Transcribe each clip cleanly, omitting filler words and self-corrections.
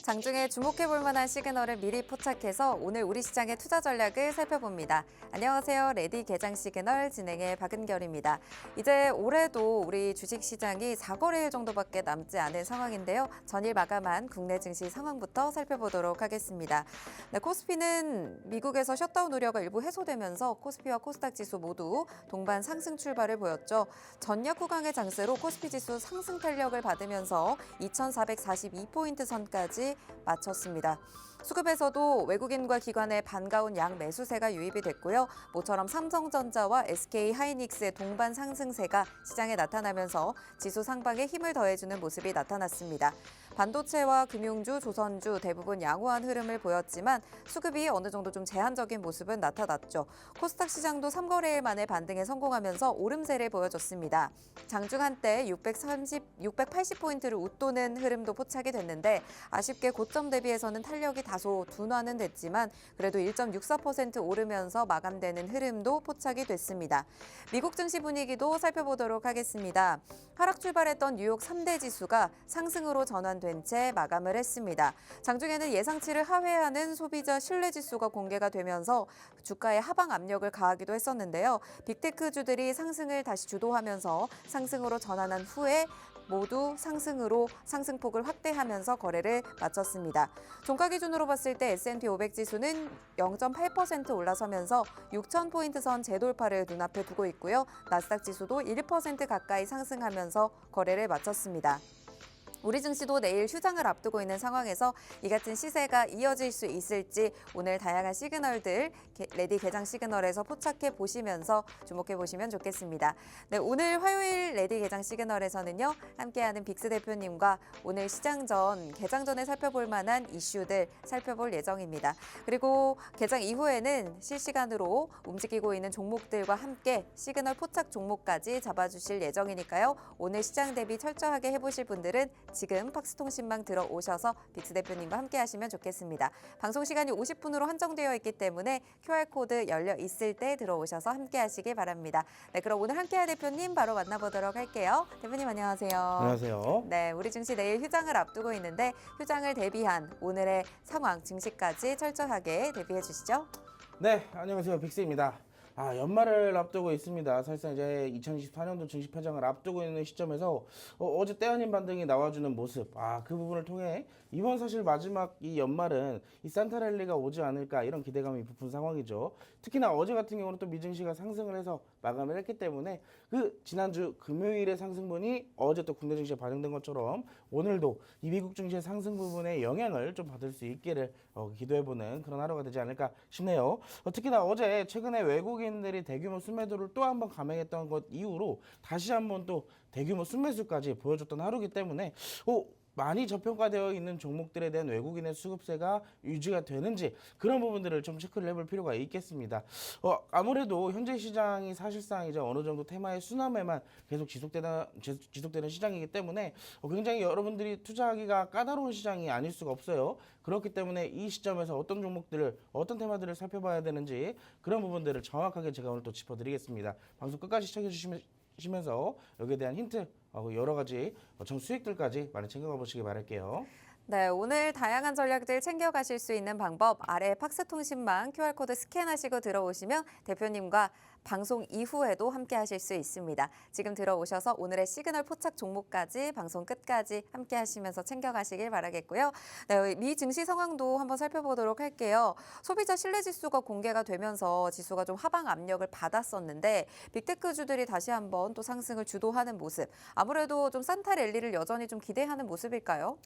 장중에 주목해볼 만한 시그널을 미리 포착해서 오늘 우리 시장의 투자 전략을 살펴봅니다. 안녕하세요. 레디 개장 시그널 진행의 박은결입니다. 이제 올해도 우리 주식시장이 4거래일 정도밖에 남지 않은 상황인데요. 전일 마감한 국내 증시 상황부터 살펴보도록 하겠습니다. 네, 코스피는 미국에서 셧다운 우려가 일부 해소되면서 코스피와 코스닥 지수 모두 동반 상승 출발을 보였죠. 전략 후강의 장세로 코스피 지수 상승 탄력을 받으면서 2,442포인트 선까지 마쳤습니다. 수급에서도 외국인과 기관의 반가운 양 매수세가 유입이 됐고요. 모처럼 삼성전자와 SK하이닉스의 동반 상승세가 시장에 나타나면서 지수 상방에 힘을 더해주는 모습이 나타났습니다. 반도체와 금융주, 조선주 대부분 양호한 흐름을 보였지만 수급이 어느 정도 좀 제한적인 모습은 나타났죠. 코스닥 시장도 3거래일 만에 반등에 성공하면서 오름세를 보여줬습니다. 장중 한때 680포인트를 웃도는 흐름도 포착이 됐는데 아쉽게 고점 대비해서는 탄력이 다소 둔화는 됐지만 그래도 1.64% 오르면서 마감되는 흐름도 포착이 됐습니다. 미국 증시 분위기도 살펴보도록 하겠습니다. 하락 출발했던 뉴욕 3대 지수가 상승으로 전환된 채 마감을 했습니다. 장중에는 예상치를 하회하는 소비자 신뢰지수가 공개가 되면서 주가에 하방 압력을 가하기도 했었는데요. 빅테크주들이 상승을 다시 주도하면서 상승으로 전환한 후에 모두 상승으로 상승폭을 확대하면서 거래를 마쳤습니다. 종가 기준으로 봤을 때 S&P 500 지수는 0.8% 올라서면서 6,000포인트 선 재돌파를 눈앞에 두고 있고요. 나스닥 지수도 1% 가까이 상승하면서 거래를 마쳤습니다. 우리 증시도 내일 휴장을 앞두고 있는 상황에서 이 같은 시세가 이어질 수 있을지 오늘 다양한 시그널들 레디 개장 시그널에서 포착해 보시면서 주목해 보시면 좋겠습니다. 네, 오늘 화요일 레디 개장 시그널에서는요. 함께하는 빅스 대표님과 오늘 시장 전 개장 전에 살펴볼 만한 이슈들 살펴볼 예정입니다. 그리고 개장 이후에는 실시간으로 움직이고 있는 종목들과 함께 시그널 포착 종목까지 잡아주실 예정이니까요. 오늘 시장 대비 철저하게 해보실 분들은 지금 팍스통신망 들어오셔서 빅스 대표님과 함께 하시면 좋겠습니다. 방송 시간이 50분으로 한정되어 있기 때문에 QR코드 열려 있을 때 들어오셔서 함께 하시길 바랍니다. 네, 그럼 오늘 함께할 대표님 바로 만나보도록 할게요. 대표님 안녕하세요. 안녕하세요. 네, 우리 증시 내일 휴장을 앞두고 있는데 휴장을 대비한 오늘의 상황 증시까지 철저하게 대비해 주시죠. 네, 안녕하세요. 빅스입니다. 연말을 앞두고 있습니다. 사실상 이제 2024년도 증시 패장을 앞두고 있는 시점에서 어제 때 아닌 반등이 나와주는 모습, 그 부분을 통해 이번 사실 마지막 이 연말은 이 산타랠리가 오지 않을까 이런 기대감이 부푼 상황이죠. 특히나 어제 같은 경우는 또 미증시가 상승을 해서 마감을 했기 때문에 그 지난주 금요일의 상승분이 어제 또 국내 증시에 반영된 것처럼 오늘도 이 미국 증시의 상승 부분에 영향을 좀 받을 수 있기를 기도해보는 그런 하루가 되지 않을까 싶네요. 특히나 어제 최근에 외국인들이 대규모 순매도를 또 한 번 감행했던 것 이후로 다시 한번 또 대규모 순매수까지 보여줬던 하루이기 때문에 많이 저평가되어 있는 종목들에 대한 외국인의 수급세가 유지가 되는지 그런 부분들을 좀 체크를 해볼 필요가 있겠습니다. 아무래도 현재 시장이 사실상 이제 어느 정도 테마의 순환매만 계속 지속되는 시장이기 때문에 굉장히 여러분들이 투자하기가 까다로운 시장이 아닐 수가 없어요. 그렇기 때문에 이 시점에서 어떤 종목들을 어떤 테마들을 살펴봐야 되는지 그런 부분들을 정확하게 제가 오늘 또 짚어드리겠습니다. 방송 끝까지 시청해 주시면서 여기에 대한 힌트 여러 가지 수익들까지 많이 챙겨가 보시기 바랄게요. 네, 오늘 다양한 전략들 챙겨가실 수 있는 방법 아래 팍스통신망 QR코드 스캔하시고 들어오시면 대표님과 방송 이후에도 함께 하실 수 있습니다. 지금 들어오셔서 오늘의 시그널 포착 종목까지 방송 끝까지 함께 하시면서 챙겨가시길 바라겠고요. 네, 미 증시 상황도 한번 살펴보도록 할게요. 소비자 신뢰지수가 공개가 되면서 지수가 좀 하방 압력을 받았었는데 빅테크주들이 다시 한번 또 상승을 주도하는 모습. 아무래도 좀 산타랠리를 여전히 좀 기대하는 모습일까요?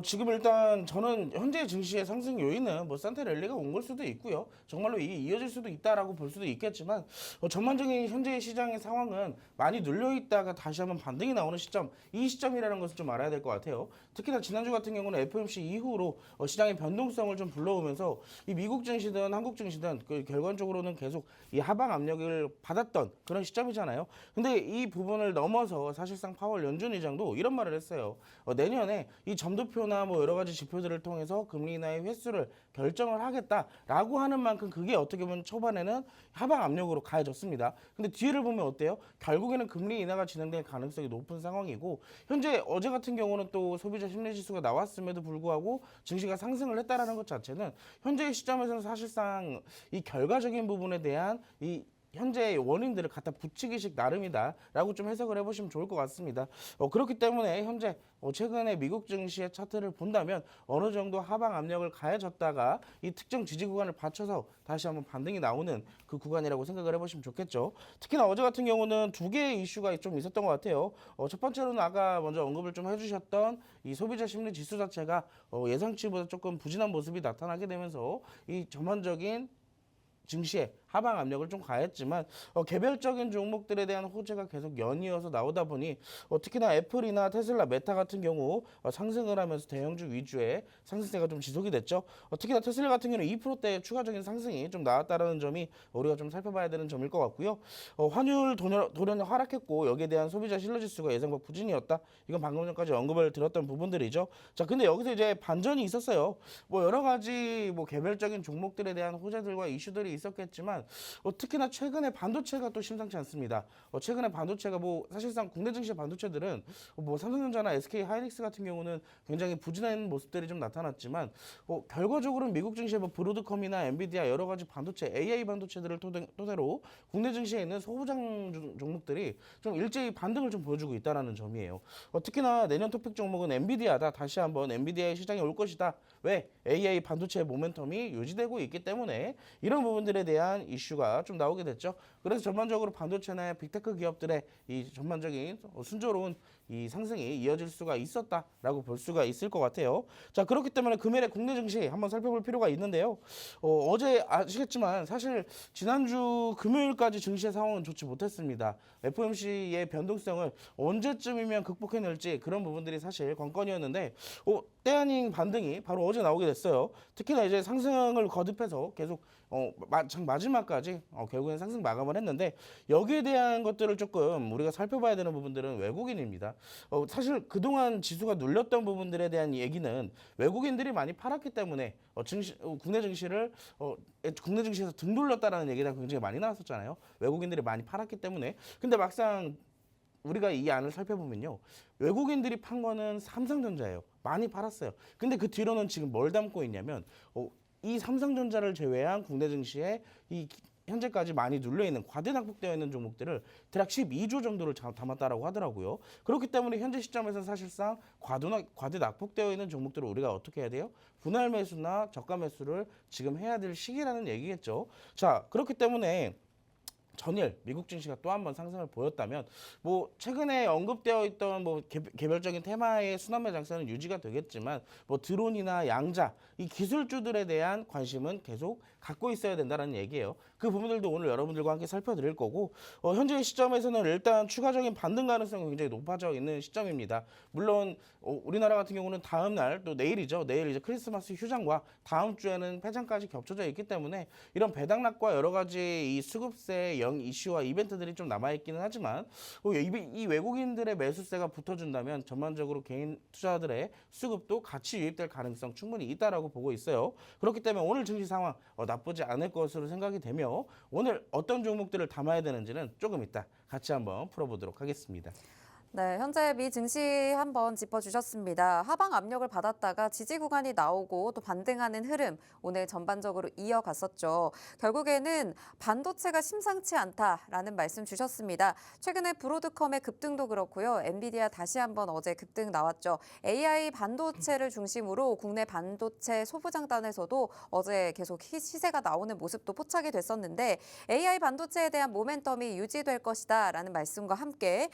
지금 일단 저는 현재 증시의 상승 요인은 뭐 산타랠리가 온 걸 수도 있고요. 정말로 이게 이어질 수도 있다라고 볼 수도 있겠지만 전반적인 현재의 시장의 상황은 많이 눌려있다가 다시 한번 반등이 나오는 시점, 이 시점이라는 것을 좀 알아야 될 것 같아요. 특히나 지난주 같은 경우는 FOMC 이후로 시장의 변동성을 좀 불러오면서 이 미국 증시든 한국 증시든 결과적으로는 계속 이 하방 압력을 받았던 그런 시점이잖아요. 근데 이 부분을 넘어서 사실상 파월 연준 의장도 이런 말을 했어요. 내년에 이 점도표나 뭐 여러 가지 지표들을 통해서 금리 인하의 횟수를 결정을 하겠다라고 하는 만큼 그게 어떻게 보면 초반에는 하방 압력으로 가해졌습니다. 근데 뒤를 보면 어때요? 결국에는 금리 인하가 진행될 가능성이 높은 상황이고 현재 어제 같은 경우는 또 소비자 심리 지수가 나왔음에도 불구하고 증시가 상승을 했다라는 것 자체는 현재의 시점에서는 사실상 이 결과적인 부분에 대한 이 현재의 원인들을 갖다 붙이기식 나름이다라고 좀 해석을 해보시면 좋을 것 같습니다. 그렇기 때문에 현재 최근에 미국 증시의 차트를 본다면 어느 정도 하방 압력을 가해졌다가 이 특정 지지 구간을 받쳐서 다시 한번 반등이 나오는 그 구간이라고 생각을 해보시면 좋겠죠. 특히나 어제 같은 경우는 두 개의 이슈가 좀 있었던 것 같아요. 첫 번째로는 아까 먼저 언급을 좀 해주셨던 이 소비자 심리 지수 자체가 예상치보다 조금 부진한 모습이 나타나게 되면서 이 전반적인 증시에 하방 압력을 좀 가했지만 개별적인 종목들에 대한 호재가 계속 연이어서 나오다 보니 특히나 애플이나 테슬라, 메타 같은 경우 상승을 하면서 대형주 위주의 상승세가 좀 지속이 됐죠. 특히나 테슬라 같은 경우는 2%대 추가적인 상승이 좀 나왔다는 점이 우리가 좀 살펴봐야 되는 점일 것 같고요. 환율 돌연히 하락했고 여기에 대한 소비자 신뢰지수가 예상과 부진이었다. 이건 방금 전까지 언급을 드렸던 부분들이죠. 자, 근데 여기서 이제 반전이 있었어요. 여러 가지 개별적인 종목들에 대한 호재들과 이슈들이 있었겠지만 특히나 최근에 반도체가 또 심상치 않습니다. 최근에 반도체가 사실상 국내 증시 반도체들은 삼성전자나 SK 하이닉스 같은 경우는 굉장히 부진한 모습들이 좀 나타났지만 결과적으로는 미국 증시의 브로드컴이나 엔비디아 여러 가지 반도체 AI 반도체들을 토대로 국내 증시에 있는 소부장 종목들이 좀 일제히 반등을 좀 보여주고 있다는 점이에요. 특히나 내년 토픽 종목은 엔비디아다. 다시 한번 엔비디아의 시장에 올 것이다. 왜? AI 반도체의 모멘텀이 유지되고 있기 때문에 이런 부분들에 대한 이슈가 좀 나오게 됐죠. 그래서 전반적으로 반도체나 빅테크 기업들의 이 전반적인 순조로운 이 상승이 이어질 수가 있었다라고 볼 수가 있을 것 같아요. 자, 그렇기 때문에 금일의 국내 증시 한번 살펴볼 필요가 있는데요. 어제 아시겠지만 사실 지난주 금요일까지 증시의 상황은 좋지 못했습니다. FOMC의 변동성을 언제쯤이면 극복해낼지 그런 부분들이 사실 관건이었는데 때 아닌 반등이 바로 어제 나오게 됐어요. 특히나 이제 상승을 거듭해서 계속 마지막까지 결국엔 상승 마감을 했는데 여기에 대한 것들을 조금 우리가 살펴봐야 되는 부분들은 외국인입니다. 사실 그동안 지수가 눌렸던 부분들에 대한 얘기는 외국인들이 많이 팔았기 때문에 국내 증시에서 등 돌렸다라는 얘기가 굉장히 많이 나왔었잖아요. 외국인들이 많이 팔았기 때문에. 근데 막상 우리가 이 안을 살펴보면요. 외국인들이 판 거는 삼성전자예요. 많이 팔았어요. 근데 그 뒤로는 지금 뭘 담고 있냐면 이 삼성전자를 제외한 국내 증시에 이 현재까지 많이 눌려있는 과대 낙폭되어 있는 종목들을 대략 12조 정도를 담았다라고 하더라고요. 그렇기 때문에 현재 시점에서 사실상 과대 낙폭되어 있는 종목들을 우리가 어떻게 해야 돼요? 분할 매수나 저가 매수를 지금 해야 될 시기라는 얘기겠죠. 자, 그렇기 때문에 전일 미국 증시가 또 한 번 상승을 보였다면 최근에 언급되어 있던 개별적인 테마의 순환매 장세는 유지가 되겠지만 드론이나 양자 이 기술주들에 대한 관심은 계속 갖고 있어야 된다는 얘기예요. 그 부분들도 오늘 여러분들과 함께 살펴드릴 거고 현재 시점에서는 일단 추가적인 반등 가능성이 굉장히 높아져 있는 시점입니다. 물론 우리나라 같은 경우는 다음 날 또 내일이죠. 내일 이제 크리스마스 휴장과 다음 주에는 폐장까지 겹쳐져 있기 때문에 이런 배당락과 여러 가지 이 수급세 영 이슈와 이벤트들이 좀 남아있기는 하지만 이 외국인들의 매수세가 붙어준다면 전반적으로 개인 투자들의 수급도 같이 유입될 가능성 충분히 있다라고 보고 있어요. 그렇기 때문에 오늘 증시 상황 나쁘지 않을 것으로 생각이 되며 오늘 어떤 종목들을 담아야 되는지는 조금 이따 같이 한번 풀어보도록 하겠습니다. 네, 현재 미 증시 한번 짚어주셨습니다. 하방 압력을 받았다가 지지 구간이 나오고 또 반등하는 흐름 오늘 전반적으로 이어갔었죠. 결국에는 반도체가 심상치 않다라는 말씀 주셨습니다. 최근에 브로드컴의 급등도 그렇고요. 엔비디아 다시 한번 어제 급등 나왔죠. AI 반도체를 중심으로 국내 반도체 소부장단에서도 어제 계속 시세가 나오는 모습도 포착이 됐었는데 AI 반도체에 대한 모멘텀이 유지될 것이다라는 말씀과 함께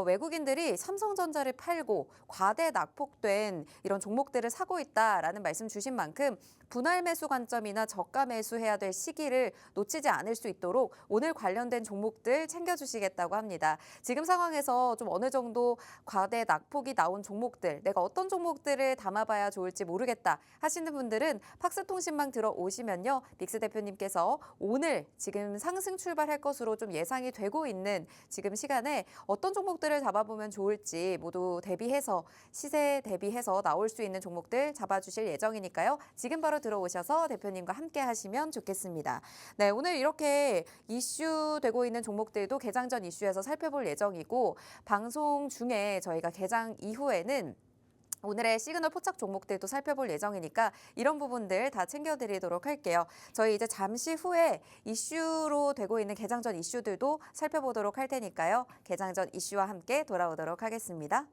외국인들이 삼성전자를 팔고 과대 낙폭된 이런 종목들을 사고 있다라는 말씀 주신 만큼 분할 매수 관점이나 저가 매수해야 될 시기를 놓치지 않을 수 있도록 오늘 관련된 종목들 챙겨주시겠다고 합니다. 지금 상황에서 좀 어느 정도 과대 낙폭이 나온 종목들, 내가 어떤 종목들을 담아봐야 좋을지 모르겠다 하시는 분들은 팍스통신망 들어오시면요. 빅스 대표님께서 오늘 지금 상승 출발할 것으로 좀 예상이 되고 있는 지금 시간에 어떤 종목들을 잡아보면 잡아놓으면 좋을지 모두 대비해서 시세 대비해서 나올 수 있는 종목들 잡아주실 예정이니까요. 지금 바로 들어오셔서 대표님과 함께 하시면 좋겠습니다. 네, 오늘 이렇게 이슈되고 있는 종목들도 개장 전 이슈에서 살펴볼 예정이고 방송 중에 저희가 개장 이후에는 오늘의 시그널 포착 종목들도 살펴볼 예정이니까 이런 부분들 다 챙겨드리도록 할게요. 저희 이제 잠시 후에 이슈로 되고 있는 개장 전 이슈들도 살펴보도록 할 테니까요. 개장 전 이슈와 함께 돌아오도록 하겠습니다.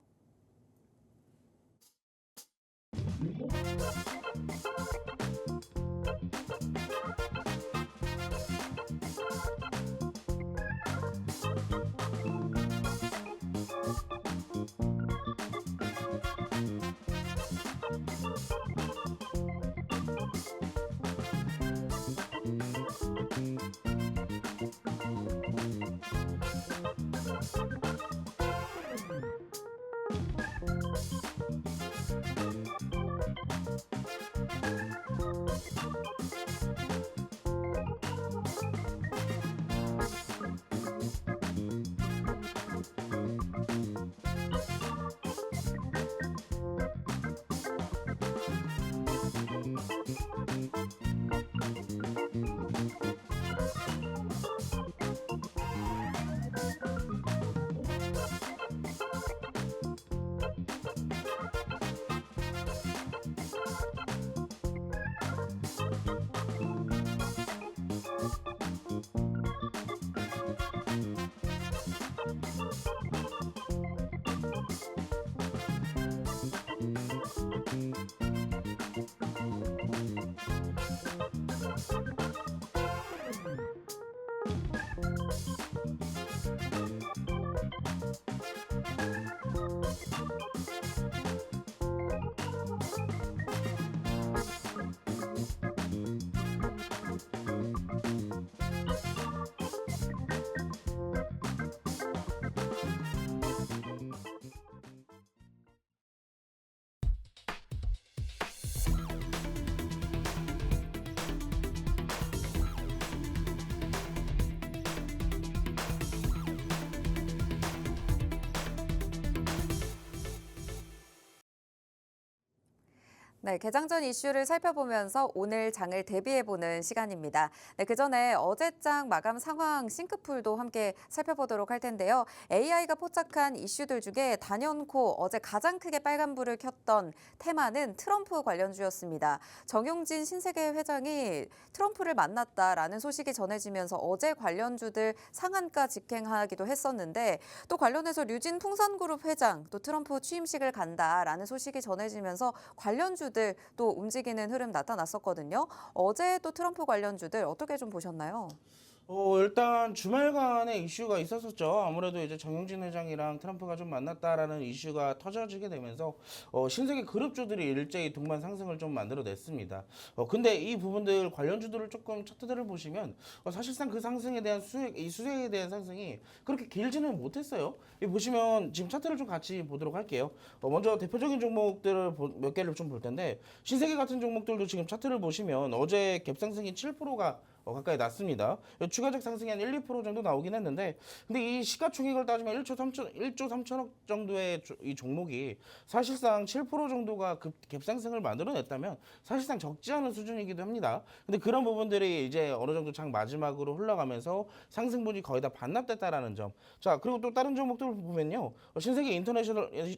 네, 개장 전 이슈를 살펴보면서 오늘 장을 대비해보는 시간입니다. 네, 그 전에 어제장 마감 상황 싱크풀도 함께 살펴보도록 할 텐데요. AI가 포착한 이슈들 중에 단연코 어제 가장 크게 빨간불을 켰던 테마는 트럼프 관련주였습니다. 정용진 신세계 회장이 트럼프를 만났다라는 소식이 전해지면서 어제 관련주들 상한가 직행하기도 했었는데 또 관련해서 류진 풍산그룹 회장 또 트럼프 취임식을 간다라는 소식이 전해지면서 관련주들 또 움직이는 흐름 나타났었거든요. 어제 또 트럼프 관련주들 어떻게 좀 보셨나요? 일단 주말간에 이슈가 있었었죠. 아무래도 이제 정용진 회장이랑 트럼프가 좀 만났다라는 이슈가 터져지게 되면서 신세계 그룹주들이 일제히 동반 상승을 좀 만들어냈습니다. 근데 이 부분들 관련주들을 조금 차트들을 보시면 사실상 그 상승에 대한 이 수익에 대한 상승이 그렇게 길지는 못했어요. 이 보시면 지금 차트를 좀 같이 보도록 할게요. 먼저 대표적인 종목들을 몇 개를 좀 볼 텐데 신세계 같은 종목들도 지금 차트를 보시면 어제 갭상승이 7%가 가까이 났습니다. 추가적 상승이 한 1, 2% 정도 나오긴 했는데 근데 이 시가총액을 따지면 1조 3천억 정도의 이 종목이 사실상 7% 정도가 갭상승을 만들어냈다면 사실상 적지 않은 수준이기도 합니다. 근데 그런 부분들이 이제 어느 정도 장 마지막으로 흘러가면서 상승분이 거의 다 반납됐다라는 점. 자, 그리고 또 다른 종목들을 보면요. 신세계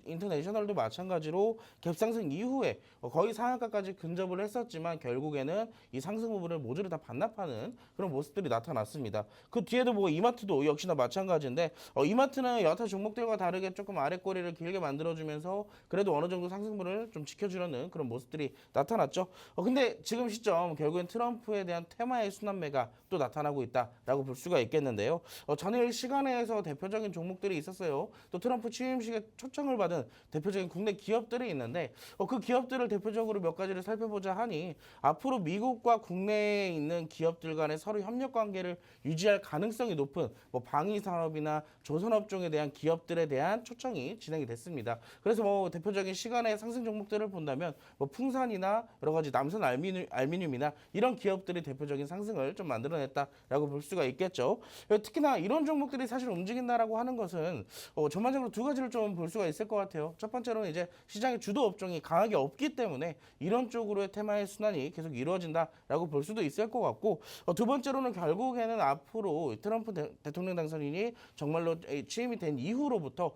인터내셔널도 마찬가지로 갭상승 이후에 거의 상한가까지 근접을 했었지만 결국에는 이 상승 부분을 모조리 다 반납하는 그런 모습들이 나타났습니다. 그 뒤에도 뭐 이마트도 역시나 마찬가지인데 이마트는 여타 종목들과 다르게 조금 아래 꼬리를 길게 만들어주면서 그래도 어느 정도 상승분을 좀 지켜주려는 그런 모습들이 나타났죠. 근데 지금 시점 결국엔 트럼프에 대한 테마의 순환매가 또 나타나고 있다라고 볼 수가 있겠는데요. 전일 시간에서 대표적인 종목들이 있었어요. 또 트럼프 취임식에 초청을 받은 대표적인 국내 기업들이 있는데 그 기업들을 대표적으로 몇 가지를 살펴보자 하니 앞으로 미국과 국내에 있는 기업들 기업들 간의 서로 협력 관계를 유지할 가능성이 높은 뭐 방위 산업이나 조선업종에 대한 기업들에 대한 초청이 진행이 됐습니다. 그래서 뭐 대표적인 시간의 상승 종목들을 본다면 뭐 풍산이나 여러 가지 남선 알미늄이나 이런 기업들이 대표적인 상승을 좀 만들어냈다라고 볼 수가 있겠죠. 특히나 이런 종목들이 사실 움직인다라고 하는 것은 전반적으로 두 가지를 좀 볼 수가 있을 것 같아요. 첫 번째로는 이제 시장의 주도 업종이 강하게 없기 때문에 이런 쪽으로의 테마의 순환이 계속 이루어진다라고 볼 수도 있을 것 같고, 두 번째로는 결국에는 앞으로 트럼프 대통령 당선인이 정말로 취임이 된 이후로부터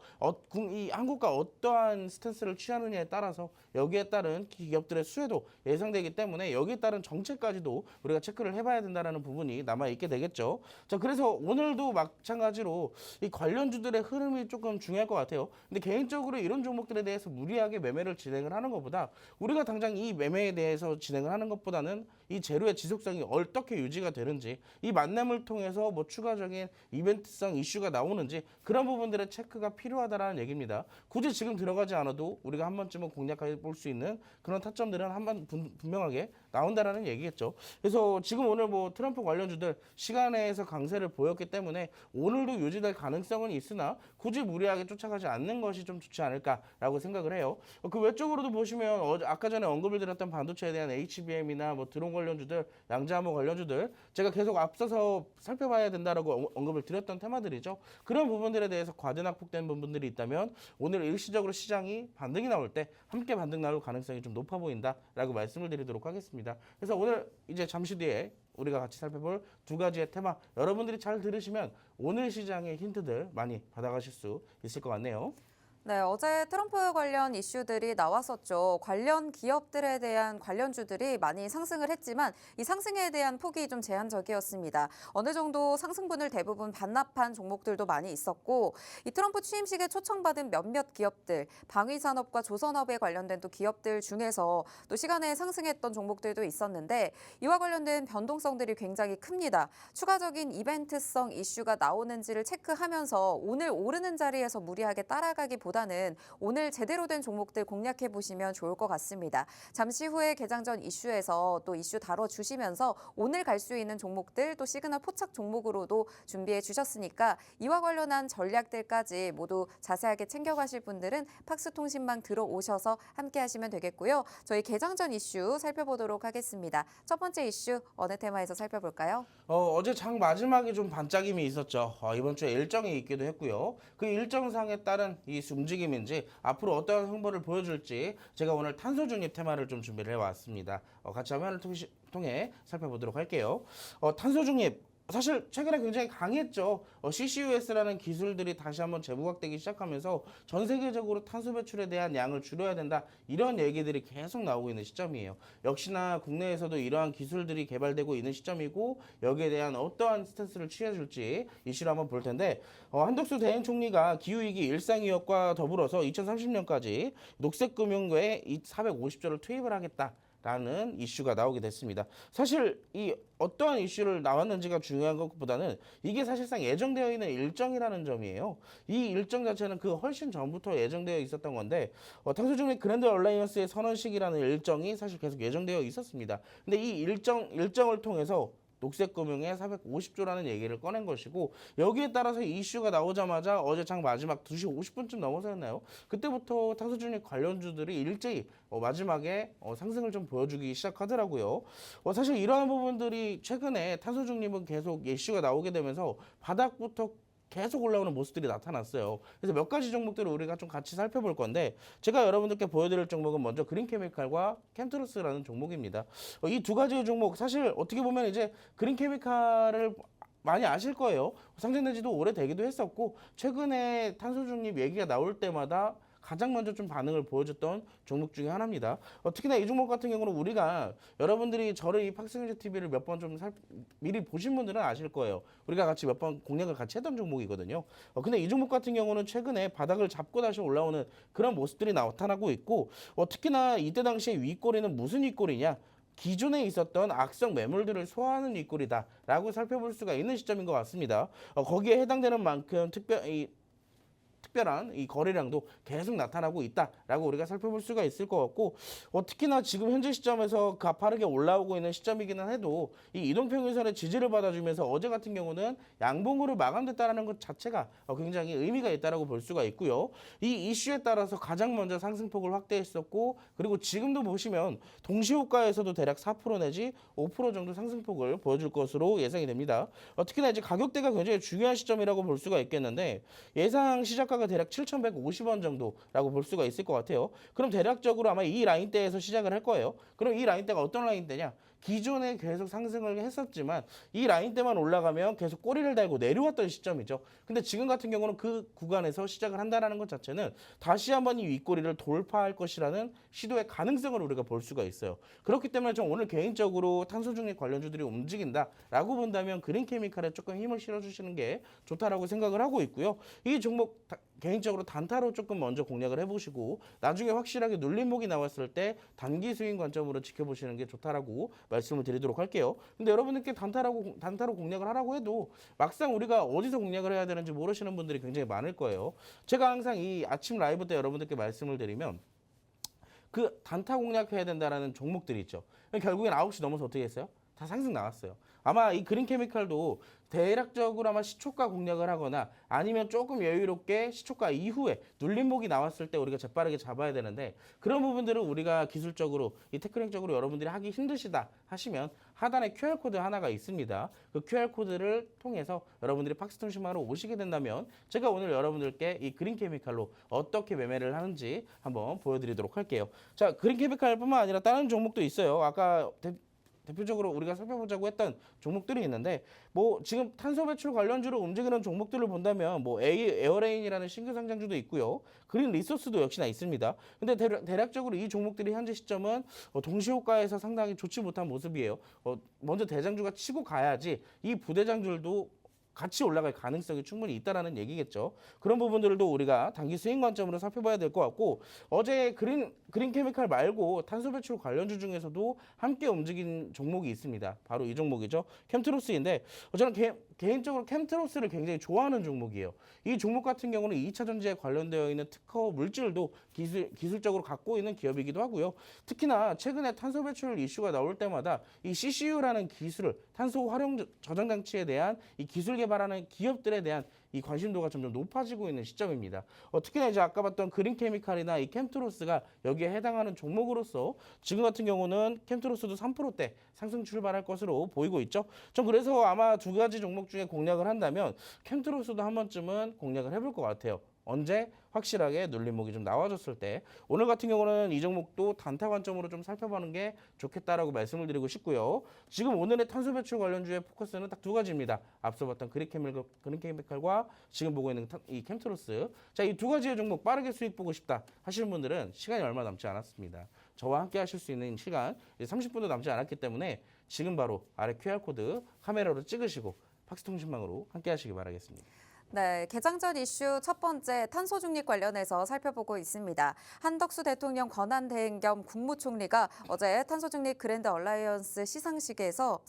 이 한국과 어떠한 스탠스를 취하느냐에 따라서 여기에 따른 기업들의 수혜도 예상되기 때문에 여기에 따른 정책까지도 우리가 체크를 해봐야 된다는 부분이 남아있게 되겠죠. 자, 그래서 오늘도 마찬가지로 이 관련주들의 흐름이 조금 중요할 것 같아요. 근데 개인적으로 이런 종목들에 대해서 무리하게 매매를 진행을 하는 것보다 우리가 당장 이 매매에 대해서 진행을 하는 것보다는 이 재료의 지속성이 어떻게 유지가 되는지, 이 만남을 통해서 뭐 추가적인 이벤트성 이슈가 나오는지 그런 부분들의 체크가 필요하다라는 얘기입니다. 굳이 지금 들어가지 않아도 우리가 한 번쯤은 공략해 볼 수 있는 그런 타점들은 한번 분명하게 나온다라는 얘기겠죠. 그래서 지금 오늘 뭐 트럼프 관련주들 시간에서 강세를 보였기 때문에 오늘도 유지될 가능성은 있으나 굳이 무리하게 쫓아가지 않는 것이 좀 좋지 않을까라고 생각을 해요. 그 외적으로도 보시면 아까 전에 언급을 드렸던 반도체에 대한 HBM이나 뭐 드론 관련주들, 양자암호 관련주들 제가 계속 앞서서 살펴봐야 된다라고 언급을 드렸던 테마들이죠. 그런 부분들에 대해서 과대낙폭된 부분들이 있다면 오늘 일시적으로 시장이 반등이 나올 때 함께 반등 나올 가능성이 좀 높아 보인다라고 말씀을 드리도록 하겠습니다. 그래서 오늘 이제 잠시 뒤에 우리가 같이 살펴볼 두 가지의 테마, 여러분들이 잘 들으시면 오늘 시장의 힌트들 많이 받아가실 수 있을 것 같네요. 네, 어제 트럼프 관련 이슈들이 나왔었죠. 관련 기업들에 대한 관련주들이 많이 상승을 했지만 이 상승에 대한 폭이 좀 제한적이었습니다. 어느 정도 상승분을 대부분 반납한 종목들도 많이 있었고, 이 트럼프 취임식에 초청받은 몇몇 기업들, 방위산업과 조선업에 관련된 또 기업들 중에서 또 시간에 상승했던 종목들도 있었는데 이와 관련된 변동성들이 굉장히 큽니다. 추가적인 이벤트성 이슈가 나오는지를 체크하면서 오늘 오르는 자리에서 무리하게 따라가기보다는 오늘 제대로 된 종목들 공략해 보시면 좋을 것 같습니다. 잠시 후에 개장 전 이슈에서 또 이슈 다뤄주시면서 오늘 갈 수 있는 종목들 또 시그널 포착 종목으로도 준비해 주셨으니까 이와 관련한 전략들까지 모두 자세하게 챙겨가실 분들은 팍스통신망 들어오셔서 함께 하시면 되겠고요. 저희 개장 전 이슈 살펴보도록 하겠습니다. 첫 번째 이슈 어느 테마에서 살펴볼까요? 어제 장 마지막에 좀 반짝임이 있었죠. 이번 주에 일정이 있기도 했고요. 그 일정상에 따른 이 움직임인지 앞으로 어떤 행보를 보여줄지 제가 오늘 탄소 중립 테마를 좀 준비를 해왔습니다. 같이 화면을 통해 살펴보도록 할게요. 탄소 중립 사실 최근에 굉장히 강했죠. CCUS라는 기술들이 다시 한번 재부각되기 시작하면서 전 세계적으로 탄소 배출에 대한 양을 줄여야 된다. 이런 얘기들이 계속 나오고 있는 시점이에요. 역시나 국내에서도 이러한 기술들이 개발되고 있는 시점이고 여기에 대한 어떠한 스탠스를 취해줄지 이슈를 한번 볼 텐데 한덕수 대행 총리가 기후위기 일상이역과 더불어서 2030년까지 녹색금융에 450조를 투입을 하겠다. 라는 이슈가 나오게 됐습니다. 사실 이 어떠한 이슈를 나왔는지가 중요한 것보다는 이게 사실상 예정되어 있는 일정이라는 점이에요. 이 일정 자체는 그 훨씬 전부터 예정되어 있었던 건데 탄소중립 그랜드 얼라이언스의 선언식이라는 일정이 사실 계속 예정되어 있었습니다. 근데 이 일정을 통해서 녹색금융에 450조라는 얘기를 꺼낸 것이고 여기에 따라서 이슈가 나오자마자 어제 장 마지막 2시 50분쯤 넘어서였나요? 그때부터 탄소중립 관련주들이 일제히 마지막에 상승을 좀 보여주기 시작하더라고요. 사실 이러한 부분들이 최근에 탄소중립은 계속 이슈가 나오게 되면서 바닥부터 계속 올라오는 모습들이 나타났어요. 그래서 몇 가지 종목들을 우리가 좀 같이 살펴볼 건데 제가 여러분들께 보여드릴 종목은 먼저 그린케미칼과 캠트루스라는 종목입니다. 이 두 가지 종목 사실 어떻게 보면 이제 그린케미칼을 많이 아실 거예요. 상장된 지도 오래되기도 했었고 최근에 탄소 중립 얘기가 나올 때마다 가장 먼저 좀 반응을 보여줬던 종목 중에 하나입니다. 특히나 이 종목 같은 경우는 우리가 여러분들이 저를 이 팍스뉴스 TV를 몇 번 좀 미리 보신 분들은 아실 거예요. 우리가 같이 몇 번 공략을 같이 했던 종목이거든요. 근데 이 종목 같은 경우는 최근에 바닥을 잡고 다시 올라오는 그런 모습들이 나타나고 있고 특히나 이때 당시에 윗꼬리는 무슨 윗꼬리냐? 기존에 있었던 악성 매물들을 소화하는 윗꼬리다라고 살펴볼 수가 있는 시점인 것 같습니다. 거기에 해당되는 만큼 특별히 특별한 이 거래량도 계속 나타나고 있다라고 우리가 살펴볼 수가 있을 것 같고 특히나 지금 현재 시점에서 가파르게 올라오고 있는 시점이기는 해도 이 이동평균선의 지지를 받아주면서 어제 같은 경우는 양봉으로 마감됐다는 것 자체가 굉장히 의미가 있다라고 볼 수가 있고요. 이 이슈에 따라서 가장 먼저 상승폭을 확대했었고 그리고 지금도 보시면 동시호가에서도 대략 4% 내지 5% 정도 상승폭을 보여줄 것으로 예상이 됩니다. 특히나 이제 가격대가 굉장히 중요한 시점이라고 볼 수가 있겠는데 예상 시작가가 대략 7,150원 정도라고 볼 수가 있을 것 같아요. 그럼 대략적으로 아마 이 라인대에서 시작을 할 거예요. 그럼 이 라인대가 어떤 라인대냐? 기존에 계속 상승을 했었지만 이 라인대만 올라가면 계속 꼬리를 달고 내려왔던 시점이죠. 근데 지금 같은 경우는 그 구간에서 시작을 한다는 것 자체는 다시 한번 이 윗꼬리를 돌파할 것이라는 시도의 가능성을 우리가 볼 수가 있어요. 그렇기 때문에 좀 오늘 개인적으로 탄소 중립 관련주들이 움직인다라고 본다면 그린케미칼에 조금 힘을 실어주시는 게 좋다라고 생각을 하고 있고요. 이 종목 개인적으로 단타로 조금 먼저 공략을 해보시고 나중에 확실하게 눌림목이 나왔을 때 단기 스윙 관점으로 지켜보시는 게 좋다라고 말씀을 드리도록 할게요. 근데 여러분들께 단타로 공략을 하라고 해도 막상 우리가 어디서 공략을 해야 되는지 모르시는 분들이 굉장히 많을 거예요. 제가 항상 이 아침 라이브 때 여러분들께 말씀을 드리면 그 단타 공략해야 된다라는 종목들이 있죠. 결국엔 9시 넘어서 어떻게 했어요? 다 상승 나왔어요. 아마 이 그린케미칼도 대략적으로 아마 시초가 공략을 하거나 아니면 조금 여유롭게 시초가 이후에 눌림목이 나왔을 때 우리가 재빠르게 잡아야 되는데 그런 부분들은 우리가 기술적으로 이 테크닉적으로 여러분들이 하기 힘드시다 하시면 하단에 QR코드 하나가 있습니다. 그 QR코드를 통해서 여러분들이 팍스통신망으로 오시게 된다면 제가 오늘 여러분들께 이 그린케미칼로 어떻게 매매를 하는지 한번 보여드리도록 할게요. 자, 그린케미칼뿐만 아니라 다른 종목도 있어요. 아까 대표적으로 우리가 살펴보자고 했던 종목들이 있는데 뭐 지금 탄소 배출 관련주로 움직이는 종목들을 본다면 뭐 에어레인이라는 신규 상장주도 있고요. 그린 리소스도 역시나 있습니다. 근데 대략적으로 이 종목들이 현재 시점은 동시호가에서 상당히 좋지 못한 모습이에요. 먼저 대장주가 치고 가야지 이 부대장주들도 같이 올라갈 가능성이 충분히 있다라는 얘기겠죠. 그런 부분들도 우리가 단기 수익 관점으로 살펴봐야 될 것 같고 어제 그린케미칼 말고 탄소 배출 관련주 중에서도 함께 움직인 종목이 있습니다. 바로 이 종목이죠. 캠트로스인데 저는 개인적으로 캠트로스를 굉장히 좋아하는 종목이에요. 이 종목 같은 경우는 2차 전지에 관련되어 있는 특허 물질도 기술적으로 갖고 있는 기업이기도 하고요. 특히나 최근에 탄소 배출 이슈가 나올 때마다 이 CCU라는 기술을 탄소 활용 저장 장치에 대한 이 기술 개발하는 기업들에 대한 이 관심도가 점점 높아지고 있는 시점입니다. 특히나 이제 아까 봤던 그린케미칼이나 이 캠트로스가 여기에 해당하는 종목으로서 지금 같은 경우는 캠트로스도 3%대 상승 출발할 것으로 보이고 있죠. 전 그래서 아마 두 가지 종목 중에 공략을 한다면 캠트로스도 한 번쯤은 공략을 해볼 것 같아요. 언제 확실하게 눌림목이 좀 나와줬을 때 오늘 같은 경우는 이 종목도 단타 관점으로 좀 살펴보는 게 좋겠다라고 말씀을 드리고 싶고요. 지금 오늘의 탄소 배출 관련주의 포커스는 딱 두 가지입니다. 앞서 봤던 그린케미칼과 지금 보고 있는 이 캠트로스. 자, 이 두 가지의 종목 빠르게 수익 보고 싶다 하시는 분들은 시간이 얼마 남지 않았습니다. 저와 함께 하실 수 있는 시간 30분도 남지 않았기 때문에 지금 바로 아래 QR코드 카메라로 찍으시고 팍스통신망으로 함께 하시기 바라겠습니다. 네, 개장전 이슈 첫 번째 탄소 중립 관련해서 살펴보고 있습니다. 한덕수 대통령 권한대행 겸 국무총리가 어제 탄소 중립 그랜드 얼라이언스 선언식에서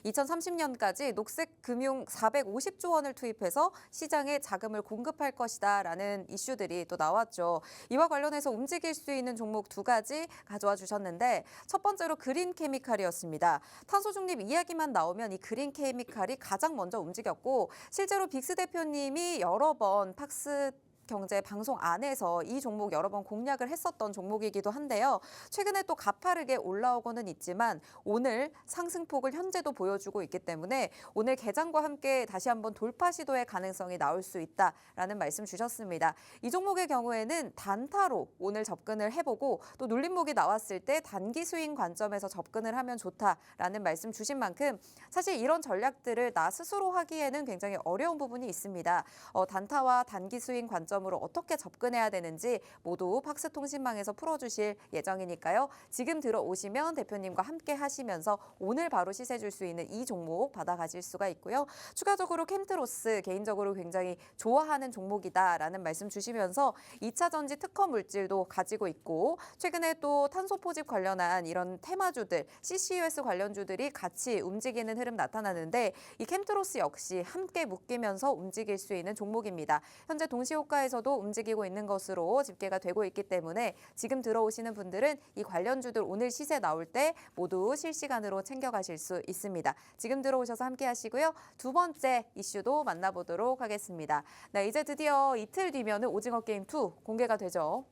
2030년까지 녹색 금융 450조 원을 투입해서 시장에 자금을 공급할 것이다라는 이슈들이 또 나왔죠. 이와 관련해서 움직일 수 있는 종목 두 가지 가져와 주셨는데 첫 번째로 그린케미칼이었습니다. 탄소 중립 이야기만 나오면 이 그린케미칼이 가장 먼저 움직였고 실제로 빅스 대표님이 여러 번 팍스 경제 방송 안에서 이 종목 여러 번 공략을 했었던 종목이기도 한데요. 최근에 또 가파르게 올라오고는 있지만 오늘 상승폭을 현재도 보여주고 있기 때문에 오늘 개장과 함께 다시 한번 돌파 시도의 가능성이 나올 수 있다라는 말씀 주셨습니다. 이 종목의 경우에는 단타로 오늘 접근을 해보고 또 눌림목이 나왔을 때 단기 스윙 관점에서 접근을 하면 좋다라는 말씀 주신 만큼 사실 이런 전략들을 나 스스로 하기에는 굉장히 어려운 부분이 있습니다. 단타와 단기 스윙 관점 관점으로 어떻게 접근해야 되는지 모두 팍스통신망에서 풀어주실 예정이니까요. 지금 들어오시면 대표님과 함께 하시면서 오늘 바로 시세 줄 수 있는 이 종목 받아가실 수가 있고요. 추가적으로 캠트로스 개인적으로 굉장히 좋아하는 종목이다라는 말씀 주시면서 2차 전지 특허 물질도 가지고 있고 최근에 또 탄소 포집 관련한 이런 테마주들, CCUS 관련주들이 같이 움직이는 흐름 나타나는데 이 캠트로스 역시 함께 묶이면서 움직일 수 있는 종목입니다. 현재 동시호가에서도 움직이고 있는 것으로 집계가 되고 있기 때문에 지금 들어오시는 분들은 이 관련주들 오늘 시세 나올 때 모두 실시간으로 챙겨가실 수 있습니다. 지금 들어오셔서 함께 하시고요. 두 번째 이슈도 만나보도록 하겠습니다. 네, 이제 드디어 이틀 뒤면은 오징어 게임 2 공개가 되죠.